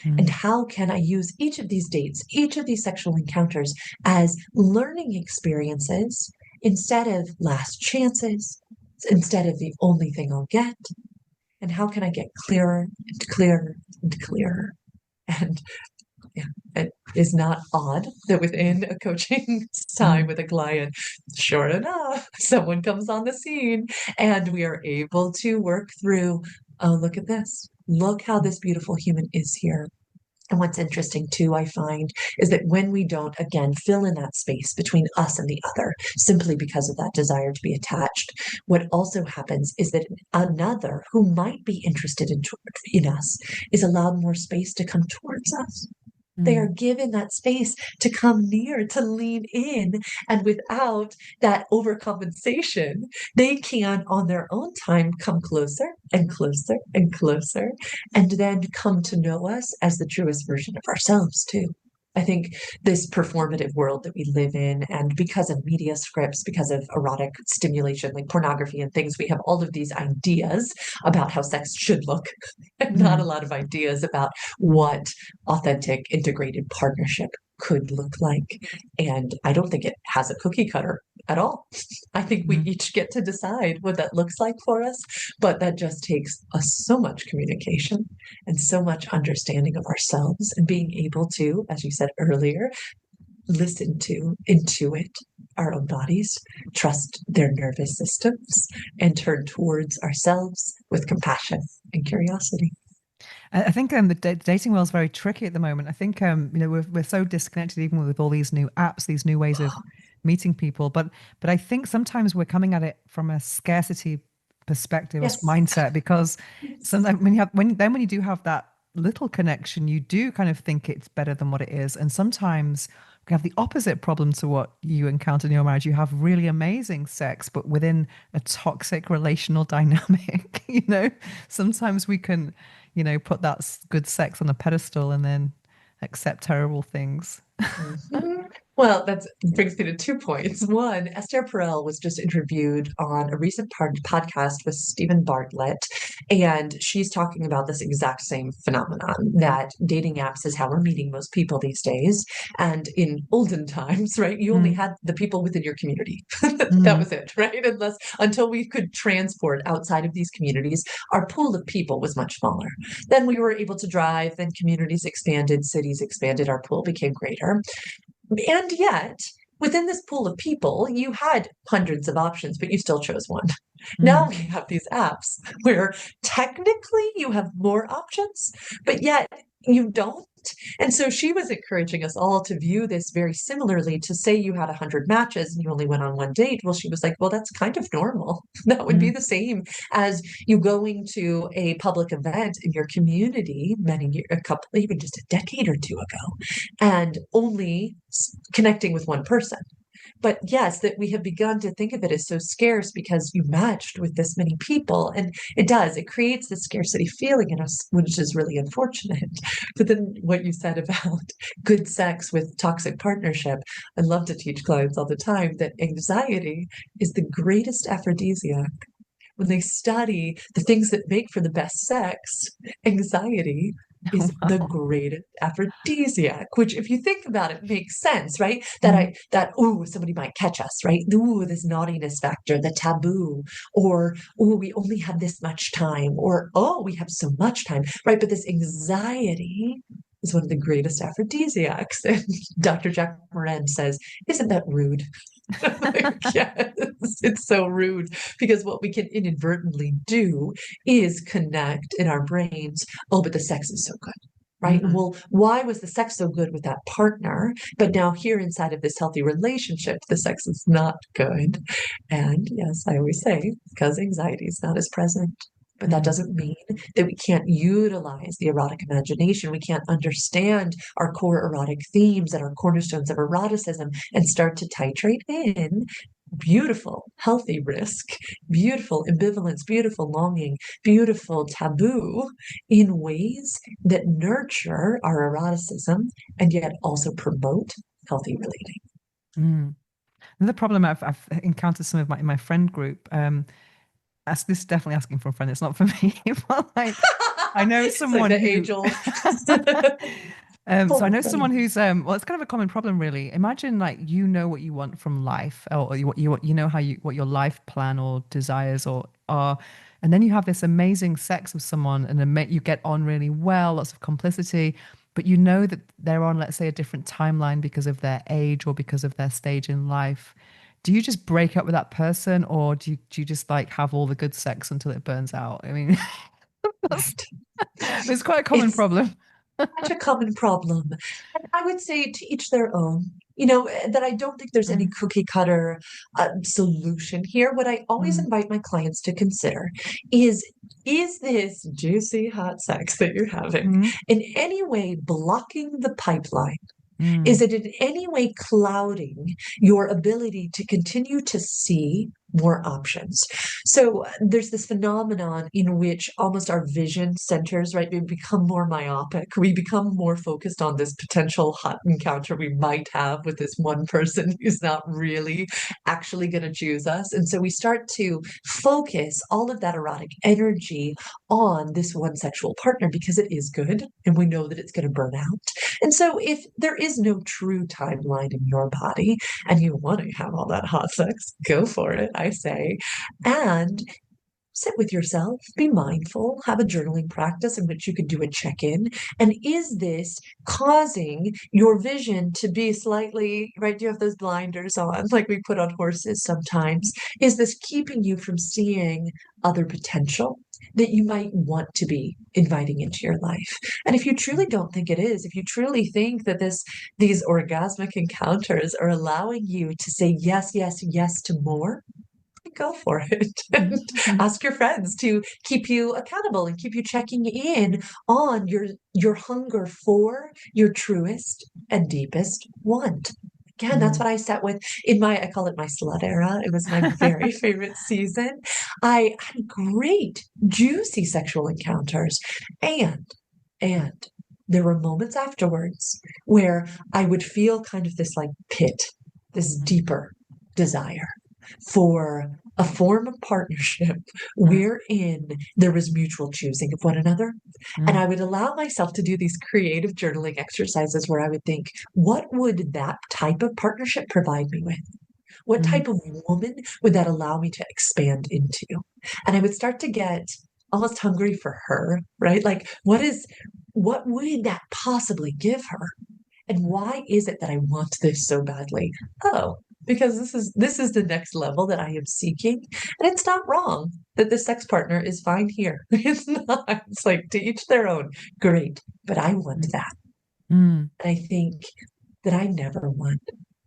And Mm. how can I use each of these dates, each of these sexual encounters as learning experiences instead of last chances, instead of the only thing I'll get? And how can I get clearer and clearer and clearer? And yeah, it is not odd that within a coaching time Mm. with a client, sure enough, someone comes on the scene and we are able to work through, oh, look at this. Look how this beautiful human is here. And what's interesting too, I find, is that when we don't, again, fill in that space between us and the other, simply because of that desire to be attached, what also happens is that another who might be interested in us is allowed more space to come towards us. They are Mm. given that space to come near, to lean in. And without that overcompensation, they can, on their own time, come closer and closer and closer, and then come to know us as the truest version of ourselves, too. I think this performative world that we live in, and because of media scripts, because of erotic stimulation like pornography and things, we have all of these ideas about how sex should look, and not a Mm. lot of ideas about what authentic integrated partnership could look like. And I don't think it has a cookie cutter at all. I think we Mm. each get to decide what that looks like for us, but that just takes us so much communication and so much understanding of ourselves and being able to, as you said earlier, listen to, intuit our own bodies, trust their nervous systems, and turn towards ourselves with compassion and curiosity. I think the dating world is very tricky at the moment. I think we're so disconnected even with all these new apps, these new ways of meeting people. But I think sometimes we're coming at it from a scarcity perspective or Yes. mindset because Yes. sometimes when you do have that little connection, you do kind of think it's better than what it is. And sometimes we have the opposite problem to what you encountered in your marriage. You have really amazing sex, but within a toxic relational dynamic. Sometimes we can put that good sex on a pedestal and then accept terrible things. Mhm. Well, that brings me to 2 points. One, Esther Perel was just interviewed on a recent podcast with Stephen Bartlett, and she's talking about this exact same phenomenon that dating apps is how we're meeting most people these days. And in olden times, right, you only Mm. had the people within your community. That Mm. was it, right? Until we could transport outside of these communities, our pool of people was much smaller. Then we were able to drive, then communities expanded, cities expanded, our pool became greater. And yet, within this pool of people, you had hundreds of options, but you still chose one. Now Mm. we have these apps where technically you have more options, but yet you don't. And so she was encouraging us all to view this very similarly, to say you had 100 matches and you only went on one date. Well, she was like, well, that's kind of normal. That would be the same as you going to a public event in your community even just a decade or two ago, and only connecting with one person. But yes, that we have begun to think of it as so scarce because you matched with this many people. And it creates this scarcity feeling in us, which is really unfortunate. But then what you said about good sex with toxic partnership, I love to teach clients all the time that anxiety is the greatest aphrodisiac. When they study the things that make for the best sex, anxiety is the greatest aphrodisiac, which if you think about it makes sense, right? Oh, somebody might catch us, right? Ooh, this naughtiness factor, the taboo, or oh, we only have this much time, or oh, we have so much time, right? But this anxiety is one of the greatest aphrodisiacs. And Dr. Jack Moran says, isn't that rude? Like, yes, it's so rude, because what we can inadvertently do is connect in our brains, oh, but the sex is so good, right? Well, why was the sex so good with that partner? But now here inside of this healthy relationship, the sex is not good. And yes, I always say, because anxiety is not as present. But that doesn't mean that we can't utilize the erotic imagination. We can't understand our core erotic themes and our cornerstones of eroticism and start to titrate in beautiful, healthy risk, beautiful ambivalence, beautiful longing, beautiful taboo in ways that nurture our eroticism and yet also promote healthy relating. The problem I've encountered some of in my friend group, this is definitely asking for a friend. It's not for me, but like I know someone like who. Age-old. So I know someone who's well, it's kind of a common problem, really. Imagine like you know what you want from life, or you know what your life plan or desires or are, and then you have this amazing sex with someone, and you get on really well, lots of complicity, but you know that they're on, let's say, a different timeline because of their age or because of their stage in life. Do you just break up with that person, or do you just like have all the good sex until it burns out? I mean, it's quite a common problem. Such a common problem. And I would say to each their own, that I don't think there's any cookie cutter solution here. What I always invite my clients to consider is this juicy hot sex that you're having in any way blocking the pipeline? Is it in any way clouding your ability to continue to see more options? So there's this phenomenon in which almost our vision centers, right? We become more myopic. We become more focused on this potential hot encounter we might have with this one person who's not really actually going to choose us. And so we start to focus all of that erotic energy on this one sexual partner because it is good and we know that it's going to burn out. And so if there is no true timeline in your body and you want to have all that hot sex, go for it, I say. And sit with yourself, be mindful, have a journaling practice in which you could do a check-in. And is this causing your vision to be slightly, right? Do you have those blinders on, like we put on horses sometimes? Is this keeping you from seeing other potential that you might want to be inviting into your life? And if you truly don't think it is, if you truly think that these orgasmic encounters are allowing you to say yes, yes, yes to more, go for it and ask your friends to keep you accountable and keep you checking in on your hunger for your truest and deepest want. Again, that's what I sat with I call it my slut era. It was my very favorite season. I had great, juicy sexual encounters. And there were moments afterwards where I would feel kind of this like pit, this deeper desire for a form of partnership wherein there was mutual choosing of one another. And I would allow myself to do these creative journaling exercises where I would think, what would that type of partnership provide me with? What type of woman would that allow me to expand into? And I would start to get almost hungry for her, right? Like, what would that possibly give her? And why is it that I want this so badly? Oh, because this is the next level that I am seeking. And it's not wrong that the sex partner is fine here. It's not. It's like to each their own. Great. But I want that. Mm. And I think that I never want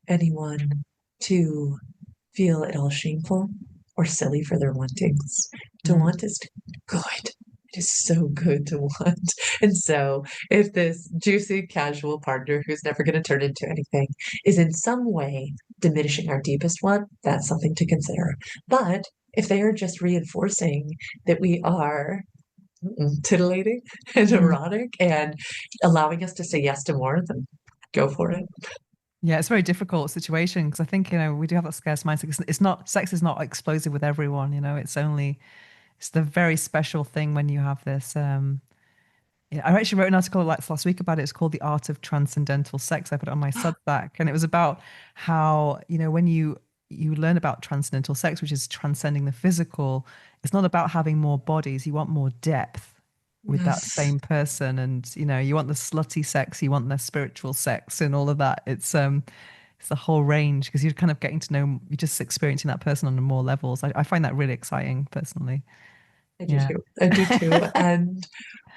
anyone to feel at all shameful or silly for their wantings. To Mm. want is good. It is so good to want. And so, if this juicy, casual partner who's never going to turn into anything is in some way diminishing our deepest want, that's something to consider. But if they are just reinforcing that we are titillating and Mm. erotic and allowing us to say yes to more, then go for it. Yeah, it's a very difficult situation because I think, we do have that scarce mindset. It's not, sex is not explosive with everyone, it's the very special thing when you have this. Yeah, I actually wrote an article like last week about it. It's called The Art of Transcendental Sex. I put it on my Substack, and it was about how, when you learn about transcendental sex, which is transcending the physical, it's not about having more bodies. You want more depth with that Yes, same person, and you want the slutty sex, you want the spiritual sex, and all of that. It's the whole range because you're kind of getting to know, you're just experiencing that person on more levels. I find that really exciting personally. I do Yeah. too. I do too. And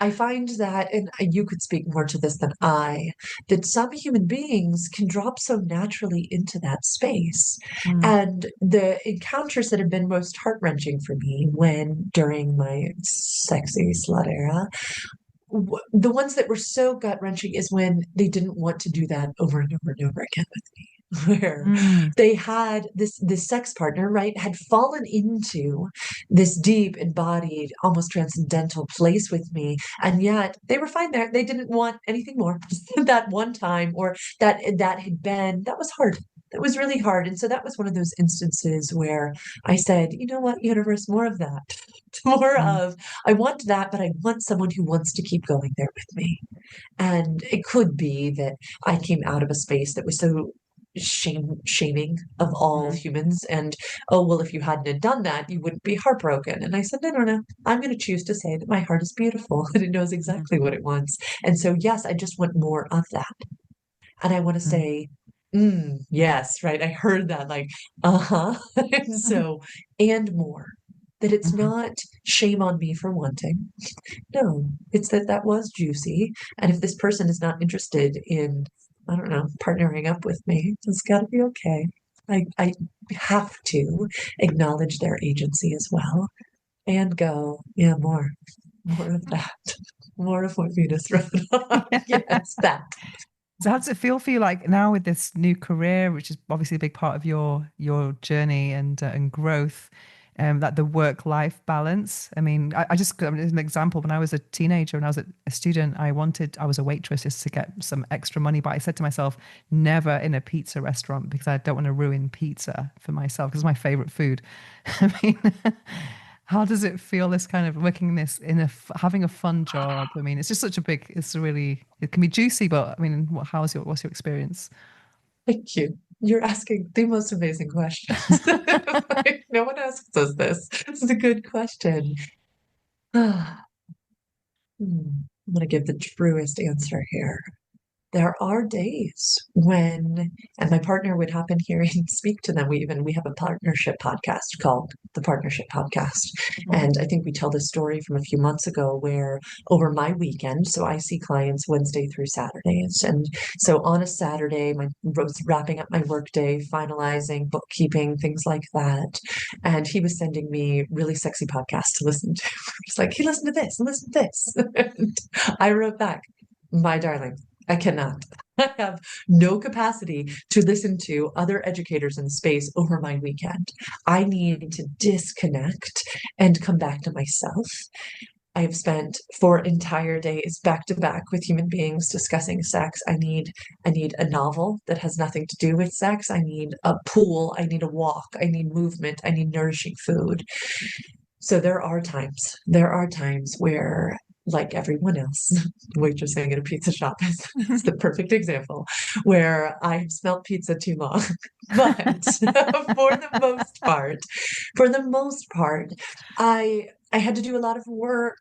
I find that, and you could speak more to this than I, that some human beings can drop so naturally into that space. Mm. And the encounters that have been most heart-wrenching for me when during my sexy slut era, the ones that were so gut-wrenching is when they didn't want to do that over and over and over again with me. Where Mm. they had this sex partner, right, had fallen into this deep embodied almost transcendental place with me, and yet they were fine there. They didn't want anything more. That one time, or that had been, that was hard. That was really hard. And so that was one of those instances where I said, you know what, universe, more of that. More Mm. of, I want that, but I want someone who wants to keep going there with me. And it could be that I came out of a space that was so shaming of all Mm. humans, and oh well, if you hadn't have done that you wouldn't be heartbroken. And I said, no, no, no, I'm going to choose to say that my heart is beautiful and it knows Mm. exactly what it wants. And so yes, I just want more of that. And I want to Mm. say, yes, right, I heard that, like, uh-huh. And so, and more, that it's Mhm. not shame on me for wanting. No, it's that that was juicy. And if this person is not interested in, I don't know, partnering up with me, it's got to be okay. I have to acknowledge their agency as well and go, yeah, more of that, more of what Venus wrote on. Yeah. Yes, that. So how does it feel for you like now with this new career, which is obviously a big part of your journey and growth, that the work-life balance? I mean, I just as an example, when I was a teenager and I was a student, I was a waitress just to get some extra money, but I said to myself, never in a pizza restaurant because I don't want to ruin pizza for myself because it's my favorite food. I mean, how does it feel, this kind of working in this having a fun job? I mean, it's just such a big, it can be juicy, but I mean, what's your experience? Thank you. You're asking the most amazing questions. Like, no one asks us this. This is a good question. I'm going to give the truest answer here. There are days when, and my partner would hop in here and speak to them. We have a partnership podcast called the Partnership Podcast. Mhm. And I think we tell this story from a few months ago where over my weekend, so I see clients Wednesday through Saturdays. And so on a Saturday, my was wrapping up my workday, finalizing bookkeeping, things like that. And he was sending me really sexy podcasts to listen to. He's like, hey, listen to this, listen to this. And I wrote back, my darling, I cannot. I have no capacity to listen to other educators in space over my weekend. I need to disconnect and come back to myself. I have spent 4 entire days back to back with human beings discussing sex. I need a novel that has nothing to do with sex. I need a pool. I need a walk. I need movement. I need nourishing food. So there are times where, like everyone else, waitressing at a pizza shop is the perfect example, where I've smelled pizza too long. But for the most part, I had to do a lot of work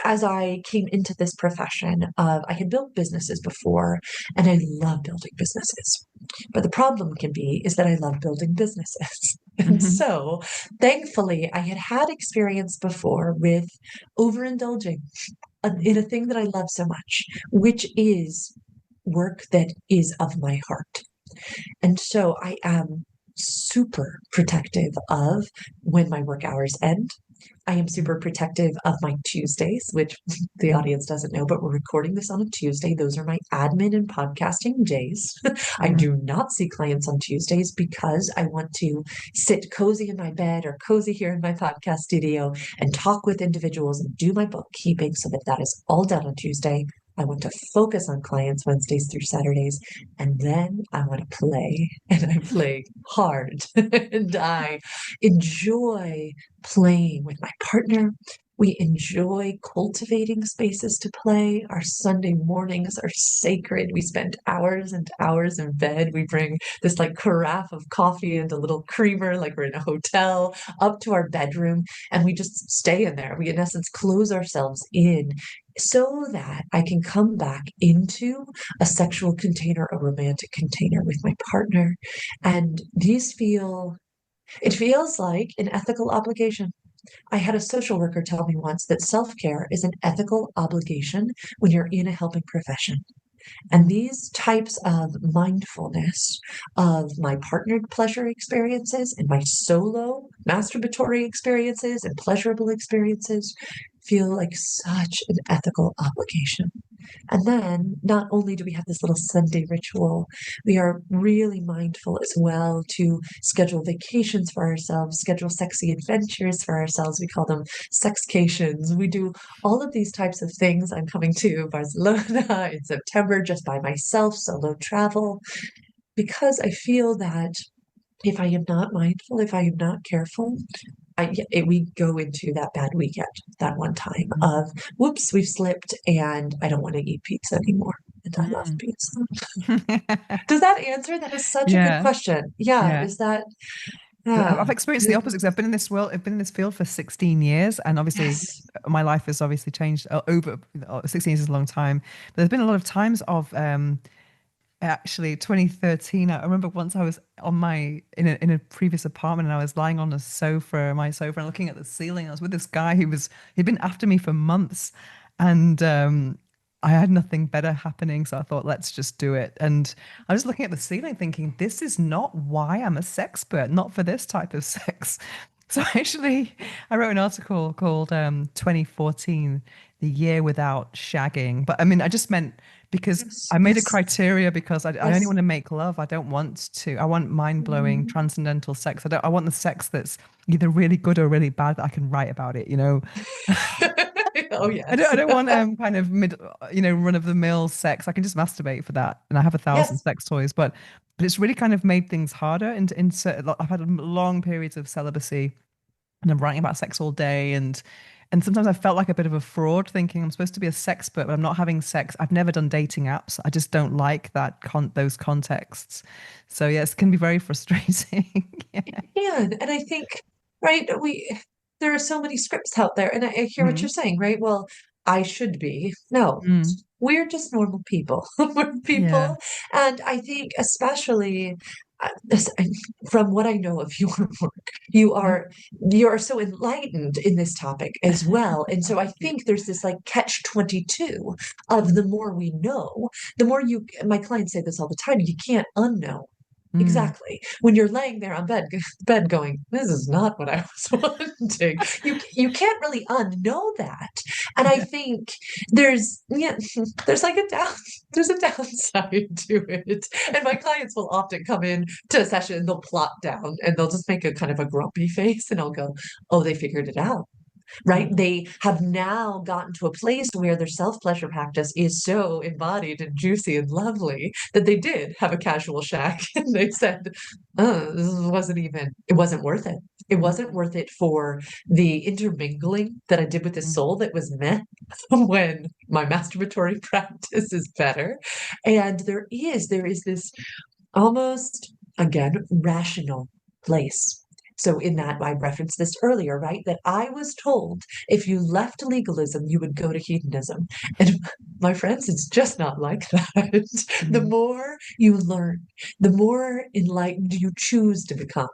as I came into this profession of, I had built businesses before and I love building businesses. But the problem can be is that I love building businesses. And Mhm. so thankfully I had had experience before with overindulging in a thing that I love so much, which is work that is of my heart. And so I am super protective of when my work hours end. I am super protective of my Tuesdays, which the audience doesn't know, but we're recording this on a Tuesday. Those are my admin and podcasting days. I do not see clients on Tuesdays because I want to sit cozy in my bed or cozy here in my podcast studio and talk with individuals and do my bookkeeping so that that is all done on Tuesday. I want to focus on clients Wednesdays through Saturdays, and then I want to play, and I play hard, and I enjoy playing with my partner. We enjoy cultivating spaces to play. Our Sunday mornings are sacred. We spend hours and hours in bed. We bring this like carafe of coffee and a little creamer, like we're in a hotel, up to our bedroom, and we just stay in there. We, in essence, close ourselves in so that I can come back into a sexual container, a romantic container with my partner. And it feels like an ethical obligation. I had a social worker tell me once that self care is an ethical obligation when you're in a helping profession. And these types of mindfulness of my partnered pleasure experiences and my solo masturbatory experiences and pleasurable experiences feel like such an ethical obligation. And then not only do we have this little Sunday ritual, we are really mindful as well to schedule vacations for ourselves, schedule sexy adventures for ourselves. We call them sexcations. We do all of these types of things. I'm coming to Barcelona in September just by myself, solo travel, because I feel that if I am not mindful, if I am not careful, we go into that bad weekend, that one time of, whoops, we've slipped and I don't want to eat pizza anymore. And I love pizza. Does that answer? That is such a good Yeah. question. Yeah. Yeah. Is that, I've yeah. experienced the opposite. 'Cause I've been in this world, I've been in this field for 16 years, and obviously Yes. my life has obviously changed over 16 years is a long time. But there's been a lot of times of actually 2013. I remember once I was on my in a previous apartment and I was lying on a sofa, my sofa, and looking at the ceiling. I was with this guy he'd been after me for months, and I had nothing better happening, so I thought, let's just do it. And I was looking at the ceiling thinking, this is not why I'm a sexpert, not for this type of sex. So actually, I wrote an article called 2014, the year without shagging. But I mean, I just meant because Yes. I made a Yes. criteria because I only Yes. want to make love. I don't want to, I want mind-blowing, transcendental sex. I want the sex that's either really good or really bad that I can write about it, you know? Oh, I yes. don't want kind of run of the mill sex. I can just masturbate for that, and I have 1,000 Yes. sex toys. But it's really kind of made things harder. And I've had long periods of celibacy, and I'm writing about sex all day, and sometimes I felt like a bit of a fraud, thinking I'm supposed to be a sexpert, but I'm not having sex. I've never done dating apps. I just don't like those contexts. So yes, it can be very frustrating. Yeah. And I think, right, there are so many scripts out there, and I hear what you're Mm, saying, right? Well, I should be. No, mm, we're just normal people. We're yeah. people. And I think, especially from what I know of your work, you Mm. are you are so enlightened in this topic as well. And so I Thank you. think there's this like catch 22 of the more we know, the more my clients say this all the time, you can't unknow. Mm, Exactly. When you're laying there on bed going, this is not what I was wanting. You can't really unknow that. And I yeah. think yeah, there's like there's a downside to it. And my clients will often come in to a session, they'll plot down and they'll just make a kind of a grumpy face and I'll go, oh, they figured it out, right? Mm, They have now gotten to a place where their self pleasure practice is so embodied and juicy and lovely that they did have a casual shack and they said, oh, it wasn't worth it. It wasn't mm, worth it for the intermingling that I did with this mm, soul that was met when my masturbatory practice is better. And there is this almost, again, rational place. So, in that, I referenced this earlier, right? That I was told if you left legalism, you would go to hedonism. And my friends, it's just not like that. The mm. more you learn, the more enlightened you choose to become,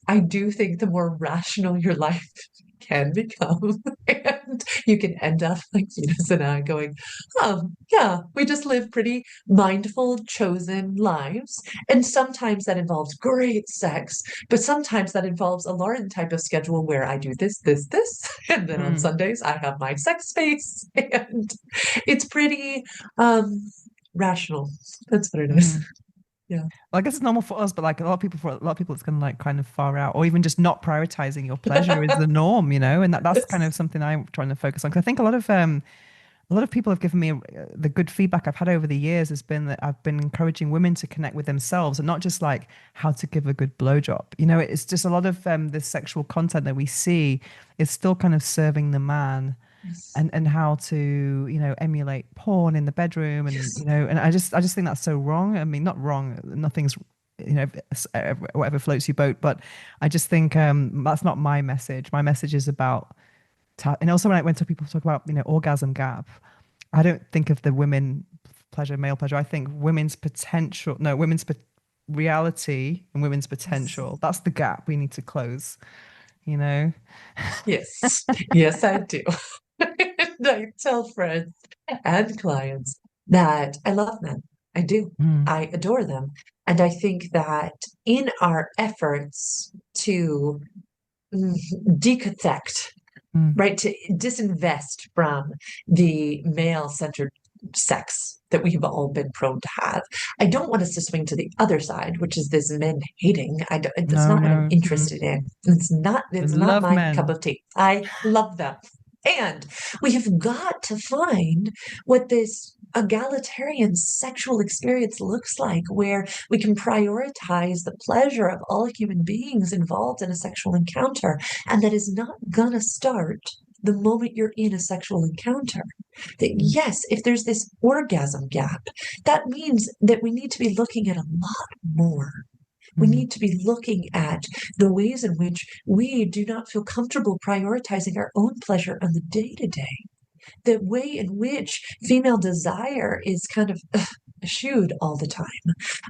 I do think the more rational your life can become. And you can end up like Eunice and I going, oh, yeah, we just live pretty mindful, chosen lives. And sometimes that involves great sex, but sometimes that involves a Lauren type of schedule where I do this, this, this. And then on Sundays, I have my sex space. And it's pretty rational. That's what it is. Yeah. Well, I guess it's normal for us, but like for a lot of people, it's kind of like kind of far out, or even just not prioritizing your pleasure is the norm, and that's kind of something I'm trying to focus on. Because I think a lot of people have given me the good feedback I've had over the years has been that I've been encouraging women to connect with themselves and not just like how to give a good blowjob. It's just a lot of this sexual content that we see is still kind of serving the man Yes. and how to emulate porn in the bedroom and Yes. and I just think that's so wrong. I mean, not wrong, nothing's whatever floats your boat, but I just think that's not my message. My message is about and also when people talk about orgasm gap, I don't think of the women pleasure, male pleasure. I think women's potential, no, reality and women's potential. That's the gap we need to close, you know? Yes. Yes, I do. And I tell friends and clients that I love men. I do. Mm, I adore them. And I think that in our efforts to decathect, mm. right, to disinvest from the male-centered sex that we've all been prone to have. I don't want us to swing to the other side, which is this men hating. That's No, not what I'm no. interested in. I It's not love my cup men. of tea. I love them. And we have got to find what this egalitarian sexual experience looks like, where we can prioritize the pleasure of all human beings involved in a sexual encounter. And that is not gonna start the moment you're in a sexual encounter. That Mm, yes, if there's this orgasm gap, that means that we need to be looking at a lot more. We mm, need to be looking at the ways in which we do not feel comfortable prioritizing our own pleasure on the day to day, the way in which female desire is kind of eschewed all the time.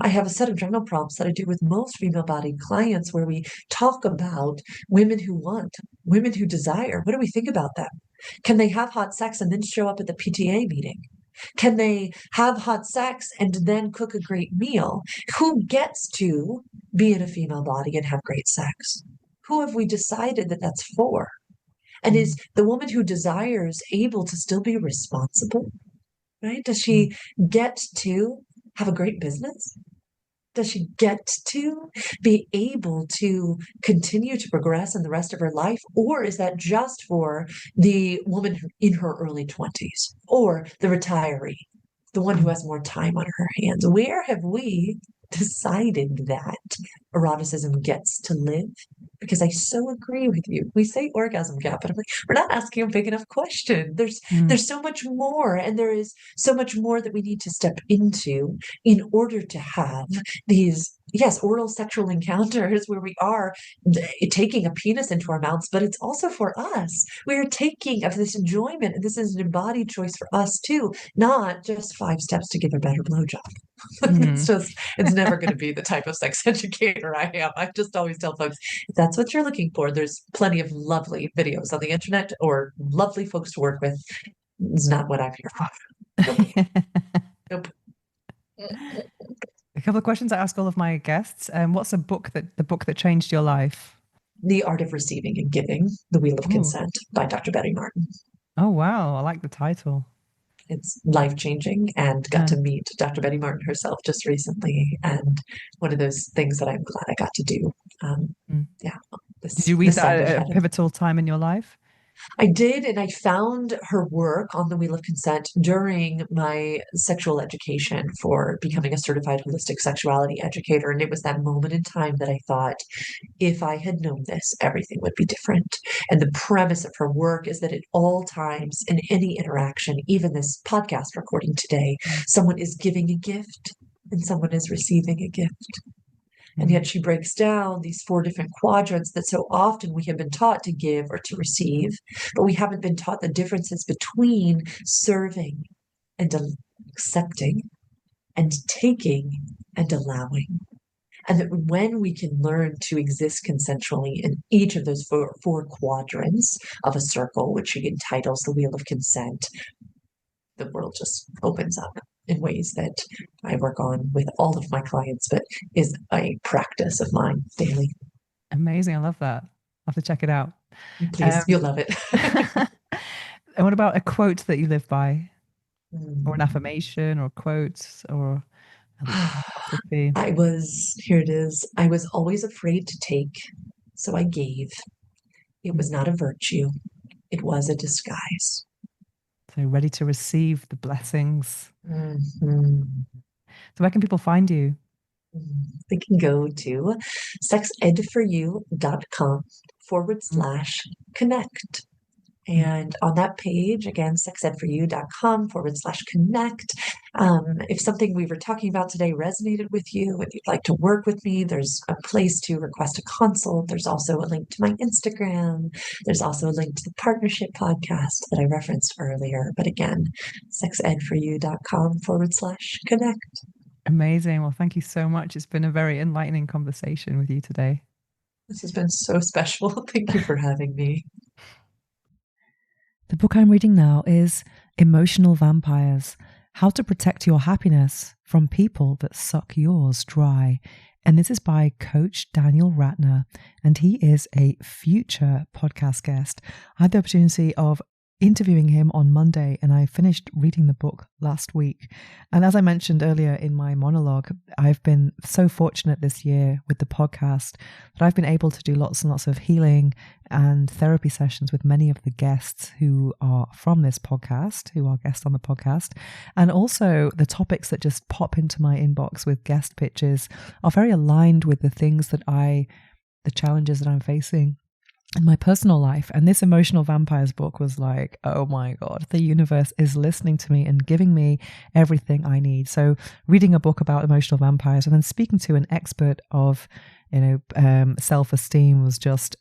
I have a set of journal prompts that I do with most female bodied clients where we talk about women who want, women who desire. What do we think about them? Can they have hot sex and then show up at the PTA meeting? Can they have hot sex and then cook a great meal? Who gets to be in a female body and have great sex? Who have we decided that that's for? And is mm, the woman who desires able to still be responsible? Right? Does mm, she get to have a great business? Does she get to be able to continue to progress in the rest of her life? Or is that just for the woman in her early 20s or the retiree, the one who mm. has more time on her hands? Where have we decided that eroticism gets to live? Because I so agree with you. We say orgasm gap, but I'm like, we're not asking a big enough question. Mm. There's so much more, and there is so much more that we need to step into in order to have these, yes, oral sexual encounters where we are taking a penis into our mouths, but it's also for us. We are taking of this enjoyment, and this is an embodied choice for us too, not just 5 steps to give a better blowjob. Mm. It's never going to be the type of sex educator I am. I just always tell folks, if that's what you're looking for, there's plenty of lovely videos on the internet or lovely folks to work with. It's not what I'm here for. Nope. Nope. A couple of questions I ask all of my guests. What's the book that changed your life? The Art of Receiving and Giving, The Wheel of Oh, Consent by Dr. Betty Martin. oh wow, I like the title. It's life-changing, and got Yeah. to meet Dr. Betty Martin herself just recently. And one of those things that I'm glad I got to do. Mm. Yeah, Did you read this that side of at a heaven. pivotal time in your life? I did, and I found her work on the Wheel of Consent during my sexual education for becoming a certified holistic sexuality educator. And it was that moment in time that I thought, if I had known this, everything would be different. And the premise of her work is that at all times, in any interaction, even this podcast recording today, Mm, someone is giving a gift and someone is receiving a gift. And mm, yet she breaks down these 4 different quadrants that so often we have been taught to give or to receive, but we haven't been taught the differences between serving and accepting and taking and allowing. And that when we can learn to exist consensually in each of those four quadrants of a circle, which she entitles the Wheel of Consent, the world just opens up in ways that I work on with all of my clients, but is a practice of mine daily. Amazing. I love that. I'll have to check it out. Please, you'll love it. And what about a quote that you live by? Or an affirmation or quotes or philosophy? Here it is. I was always afraid to take, so I gave. It was not a virtue. It was a disguise. So ready to receive the blessings. Mm-hmm. So where can people find you? They can go to sexedforyou.com/connect. And on that page, again, sexedforyou.com/connect. If something we were talking about today resonated with you, if you'd like to work with me, there's a place to request a consult. There's also a link to my Instagram. There's also a link to the partnership podcast that I referenced earlier. But again, sexedforyou.com/connect. Amazing. Well, thank you so much. It's been a very enlightening conversation with you today. This has been so special. Thank you for having me. The book I'm reading now is Emotional Vampires: How to Protect Your Happiness from People That Suck Yours Dry. And this is by Coach Daniel Ratner, and he is a future podcast guest. I had the opportunity of interviewing him on Monday, and I finished reading the book last week. And as I mentioned earlier in my monologue, I've been so fortunate this year with the podcast that I've been able to do lots and lots of healing and therapy sessions with many of the guests who are from this podcast, who are guests on the podcast. And also the topics that just pop into my inbox with guest pitches are very aligned with the challenges that I'm facing in my personal life. And this Emotional Vampires book was like, oh my God, the universe is listening to me and giving me everything I need. So reading a book about emotional vampires and then speaking to an expert of, self-esteem was just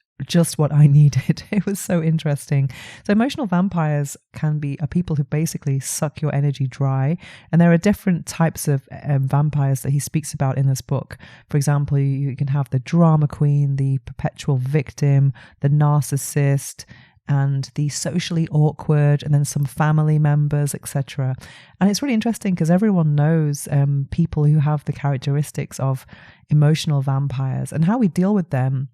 what I needed. It was so interesting. So emotional vampires are people who basically suck your energy dry. And there are different types of vampires that he speaks about in this book. For example, you can have the drama queen, the perpetual victim, the narcissist, and the socially awkward, and then some family members, etc. And it's really interesting because everyone knows people who have the characteristics of emotional vampires, and how we deal with them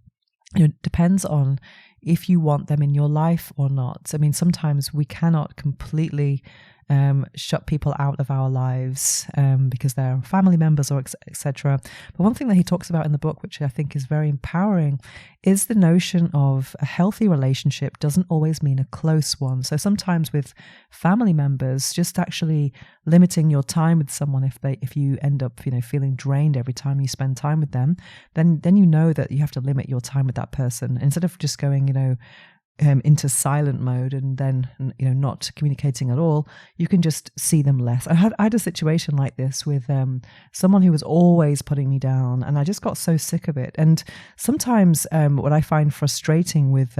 depends on if you want them in your life or not. I mean, sometimes we cannot completely shut people out of our lives because they're family members or etc. But one thing that he talks about in the book, which I think is very empowering, is the notion of a healthy relationship doesn't always mean a close one. So sometimes with family members, just actually limiting your time with someone, if you end up feeling drained every time you spend time with them, then you know that you have to limit your time with that person instead of just going into silent mode and then not communicating at all. You can just see them less. I had a situation like this with someone who was always putting me down, and I just got so sick of it. And sometimes what I find frustrating with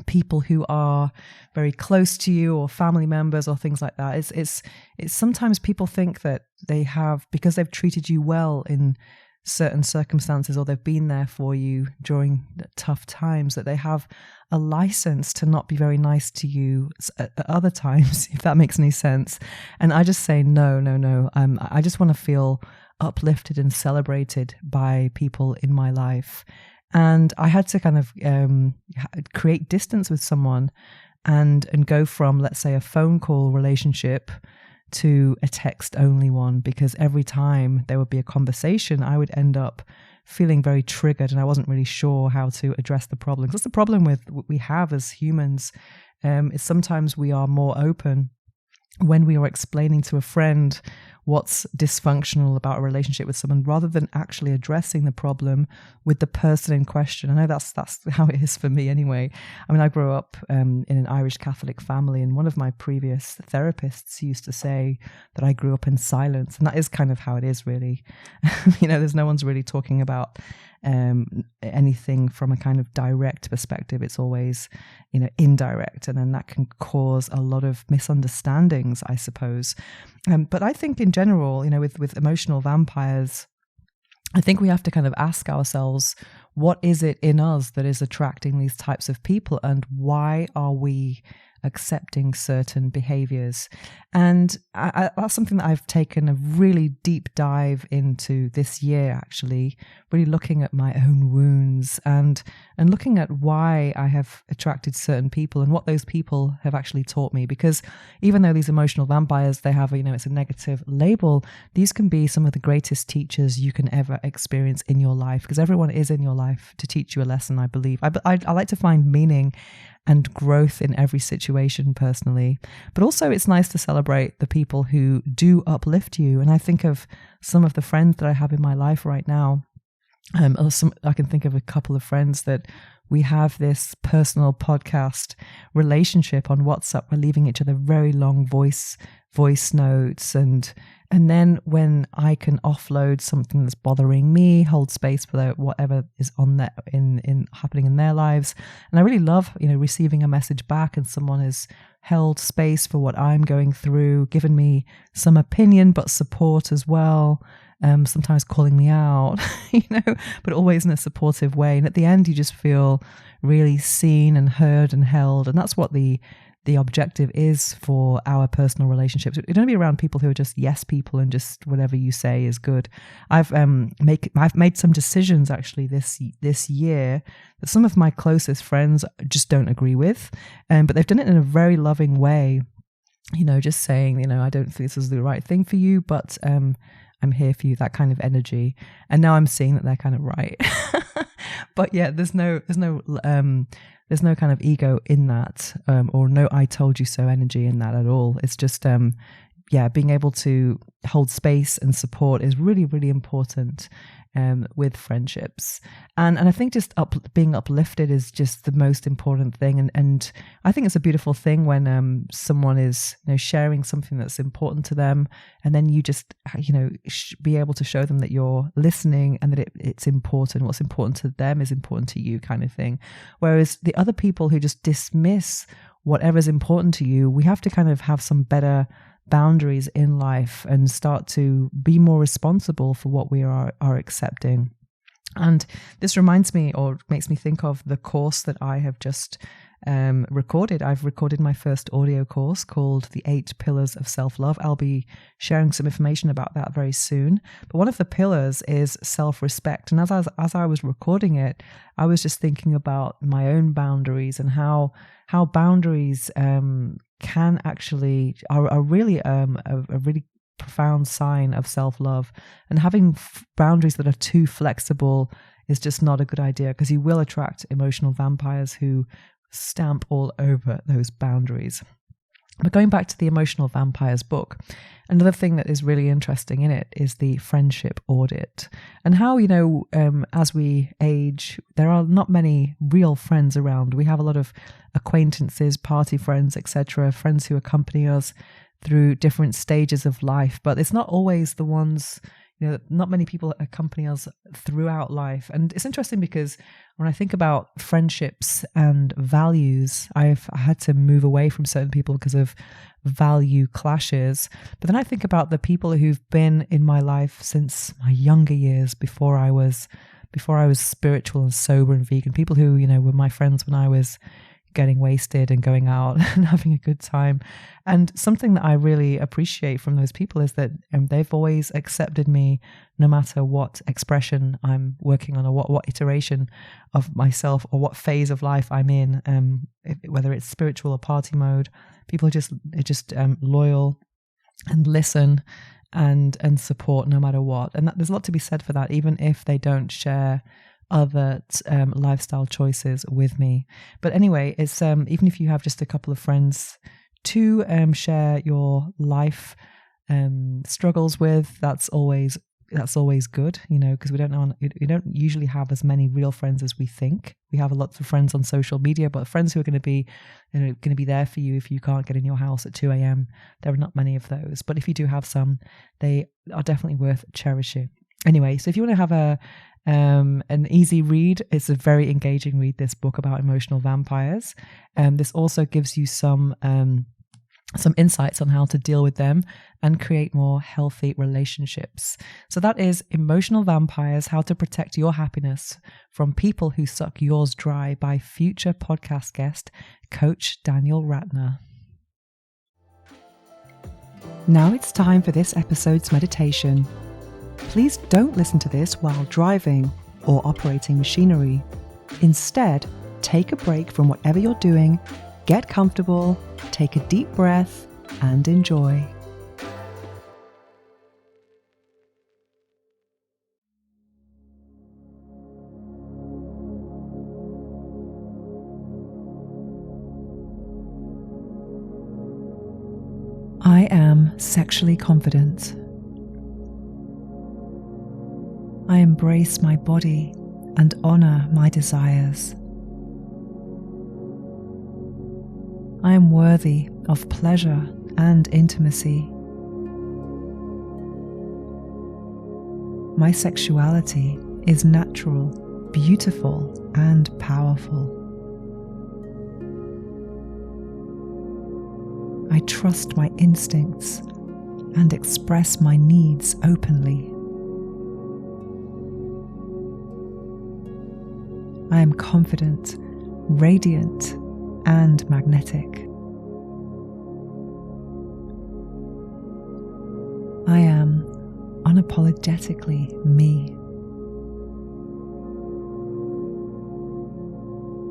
people who are very close to you or family members or things like that, it's sometimes people think that they have, because they've treated you well in certain circumstances or they've been there for you during tough times, that they have a license to not be very nice to you at other times, if that makes any sense. And I just say no. I just want to feel uplifted and celebrated by people in my life. And I had to kind of create distance with someone and go from, let's say, a phone call relationship to a text only one, because every time there would be a conversation, I would end up feeling very triggered and I wasn't really sure how to address the problem. Because the problem with what we have as humans is sometimes we are more open when we are explaining to a friend what's dysfunctional about a relationship with someone, rather than actually addressing the problem with the person in question. I know that's how it is for me anyway. I mean, I grew up in an Irish Catholic family, and one of my previous therapists used to say that I grew up in silence, and that is kind of how it is, really. There's no one's really talking about anything from a kind of direct perspective. It's always, indirect, and then that can cause a lot of misunderstandings, I suppose. But I think in general, with emotional vampires, I think we have to kind of ask ourselves, what is it in us that is attracting these types of people, and why are we accepting certain behaviors? And that's something that I've taken a really deep dive into this year, actually, really looking at my own wounds and looking at why I have attracted certain people and what those people have actually taught me. Because even though these emotional vampires, they have, it's a negative label, these can be some of the greatest teachers you can ever experience in your life, because everyone is in your life to teach you a lesson, I believe. I like to find meaning and growth in every situation personally. But also it's nice to celebrate the people who do uplift you. And I think of some of the friends that I have in my life right now. I can think of a couple of friends that we have this personal podcast relationship on WhatsApp. We're leaving each other very long voice notes, and then when I can offload something that's bothering me, hold space for whatever is on that in happening in their lives. And I really love, receiving a message back and someone has held space for what I'm going through, given me some opinion but support as well. Sometimes calling me out, but always in a supportive way. And at the end, you just feel really seen and heard and held. And that's what the objective is for our personal relationships. We don't be around people who are just yes people and just whatever you say is good. I've made some decisions actually this year that some of my closest friends just don't agree with, but they've done it in a very loving way. Just saying, I don't think this is the right thing for you, but I'm here for you, that kind of energy. And now I'm seeing that they're kind of right. But yeah, there's no kind of ego in that, or no I told you so energy in that at all. It's just being able to hold space and support is really, really important with friendships. And I think just being uplifted is just the most important thing. And I think it's a beautiful thing when someone is sharing something that's important to them, and then you just be able to show them that you're listening and that it's important. What's important to them is important to you, kind of thing. Whereas the other people who just dismiss whatever's important to you, we have to kind of have some better boundaries in life and start to be more responsible for what we are accepting. And this reminds me, or makes me think of, the course that I have just recorded. I've recorded my first audio course called The 8 Pillars of Self-Love. I'll be sharing some information about that very soon. But one of the pillars is self-respect. And as I was recording it, I was just thinking about my own boundaries and how boundaries can actually are really a really profound sign of self-love. And having boundaries that are too flexible is just not a good idea, because you will attract emotional vampires who stamp all over those boundaries. But going back to the Emotional Vampires book, another thing that is really interesting in it is the friendship audit, and how, as we age, there are not many real friends around. We have a lot of acquaintances, party friends, etc., friends who accompany us through different stages of life, but it's not always the ones, not many people accompany us throughout life. And it's interesting because when I think about friendships and values, I had to move away from certain people because of value clashes. But then I think about the people who've been in my life since my younger years, before I was spiritual and sober and vegan, people who, were my friends when I was getting wasted and going out and having a good time. And something that I really appreciate from those people is that they've always accepted me no matter what expression I'm working on, or what iteration of myself, or what phase of life I'm in, whether it's spiritual or party mode. People are just loyal and listen and support no matter what. And there's a lot to be said for that, even if they don't share other lifestyle choices with me. But anyway, it's even if you have just a couple of friends to share your life struggles with, that's always good, because we don't usually have as many real friends as we think. We have lots of friends on social media, but friends who are going to be there for you if you can't get in your house at 2 a.m. There are not many of those. But if you do have some, they are definitely worth cherishing. Anyway, so if you want to have an easy read, it's a very engaging read, this book about emotional vampires. This also gives you some some insights on how to deal with them and create more healthy relationships. So that is Emotional Vampires, How to Protect Your Happiness from People Who Suck Yours Dry by future podcast guest, Coach Daniel Ratner. Now it's time for this episode's meditation. Please don't listen to this while driving or operating machinery. Instead, take a break from whatever you're doing, get comfortable, take a deep breath, and enjoy. I am sexually confident. I embrace my body and honor my desires. I am worthy of pleasure and intimacy. My sexuality is natural, beautiful, and powerful. I trust my instincts and express my needs openly. I am confident, radiant, and magnetic. I am unapologetically me.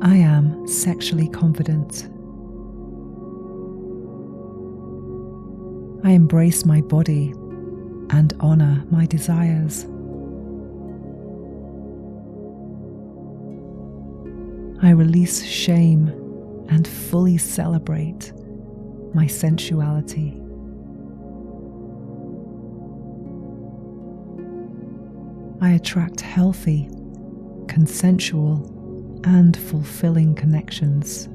I am sexually confident. I embrace my body and honor my desires. I release shame and fully celebrate my sensuality. I attract healthy, consensual, and fulfilling connections.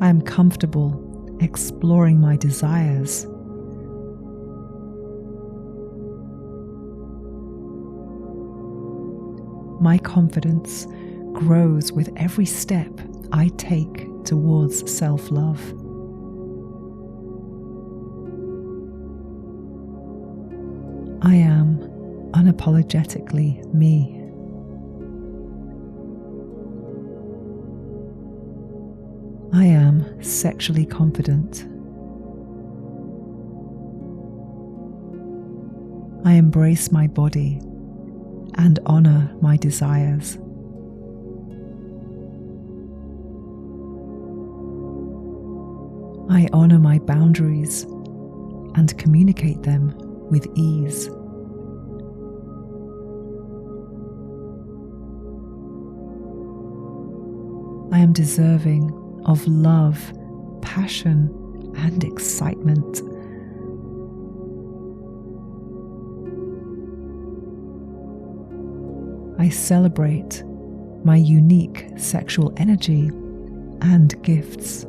I am comfortable exploring my desires. My confidence grows with every step I take towards self-love. I am unapologetically me. I am sexually confident. I embrace my body and honor my desires. I honor my boundaries and communicate them with ease. I am deserving of love, passion, and excitement. I celebrate my unique sexual energy and gifts.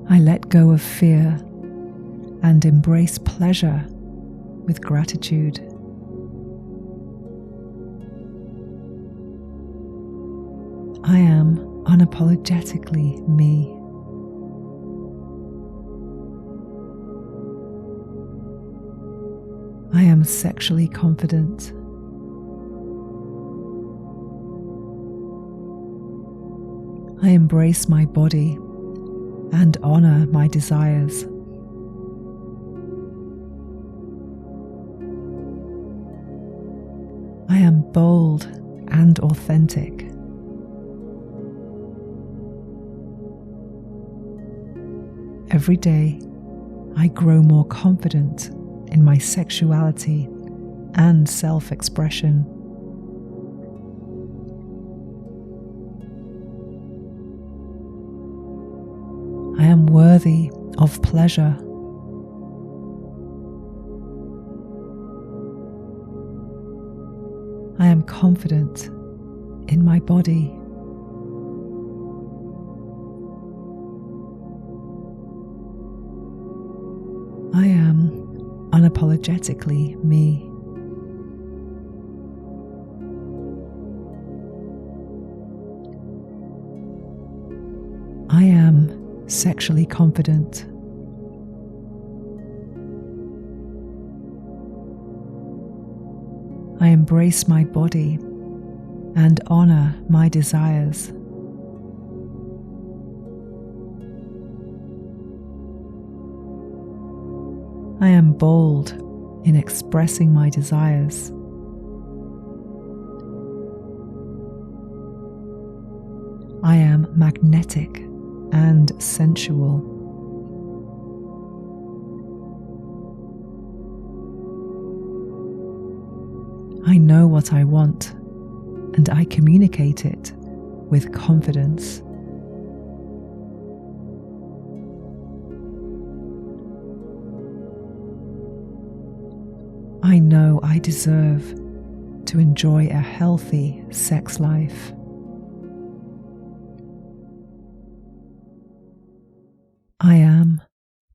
I let go of fear and embrace pleasure with gratitude. I am unapologetically me. I am sexually confident. I embrace my body and honor my desires. I am bold and authentic. Every day, I grow more confident in my sexuality and self-expression. I am worthy of pleasure. I am confident in my body. I am unapologetically me. sexually confident. I embrace my body and honor my desires. I am bold in expressing my desires. I am magnetic and sensual. I know what I want, and I communicate it with confidence. I know I deserve to enjoy a healthy sex life. I am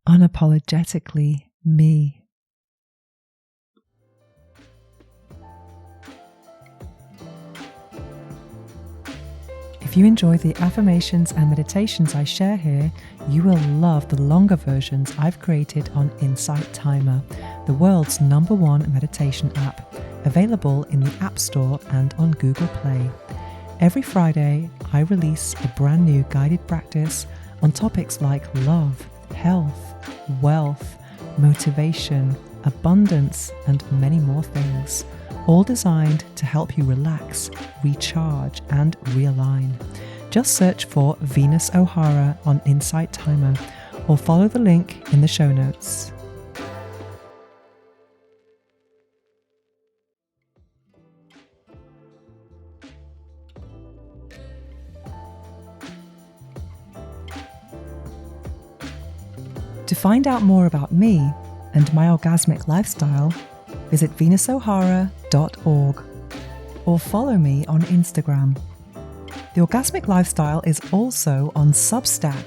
unapologetically me. If you enjoy the affirmations and meditations I share here, you will love the longer versions I've created on Insight Timer, the world's #1 meditation app, available in the App Store and on Google Play. Every Friday, I release a brand new guided practice on topics like love, health, wealth, motivation, abundance, and many more things, all designed to help you relax, recharge, and realign. Just search for Venus O'Hara on Insight Timer or follow the link in the show notes. To find out more about me and my orgasmic lifestyle, visit venusohara.org or follow me on Instagram. The Orgasmic Lifestyle is also on Substack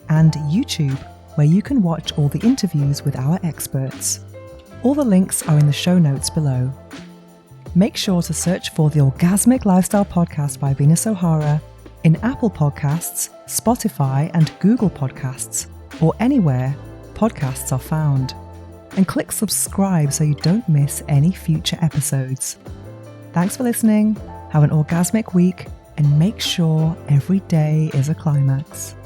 and YouTube, where you can watch all the interviews with our experts. All the links are in the show notes below. Make sure to search for the Orgasmic Lifestyle Podcast by Venus O'Hara in Apple Podcasts, Spotify, and Google Podcasts, or anywhere podcasts are found. And click subscribe so you don't miss any future episodes. Thanks for listening, have an orgasmic week, and make sure every day is a climax.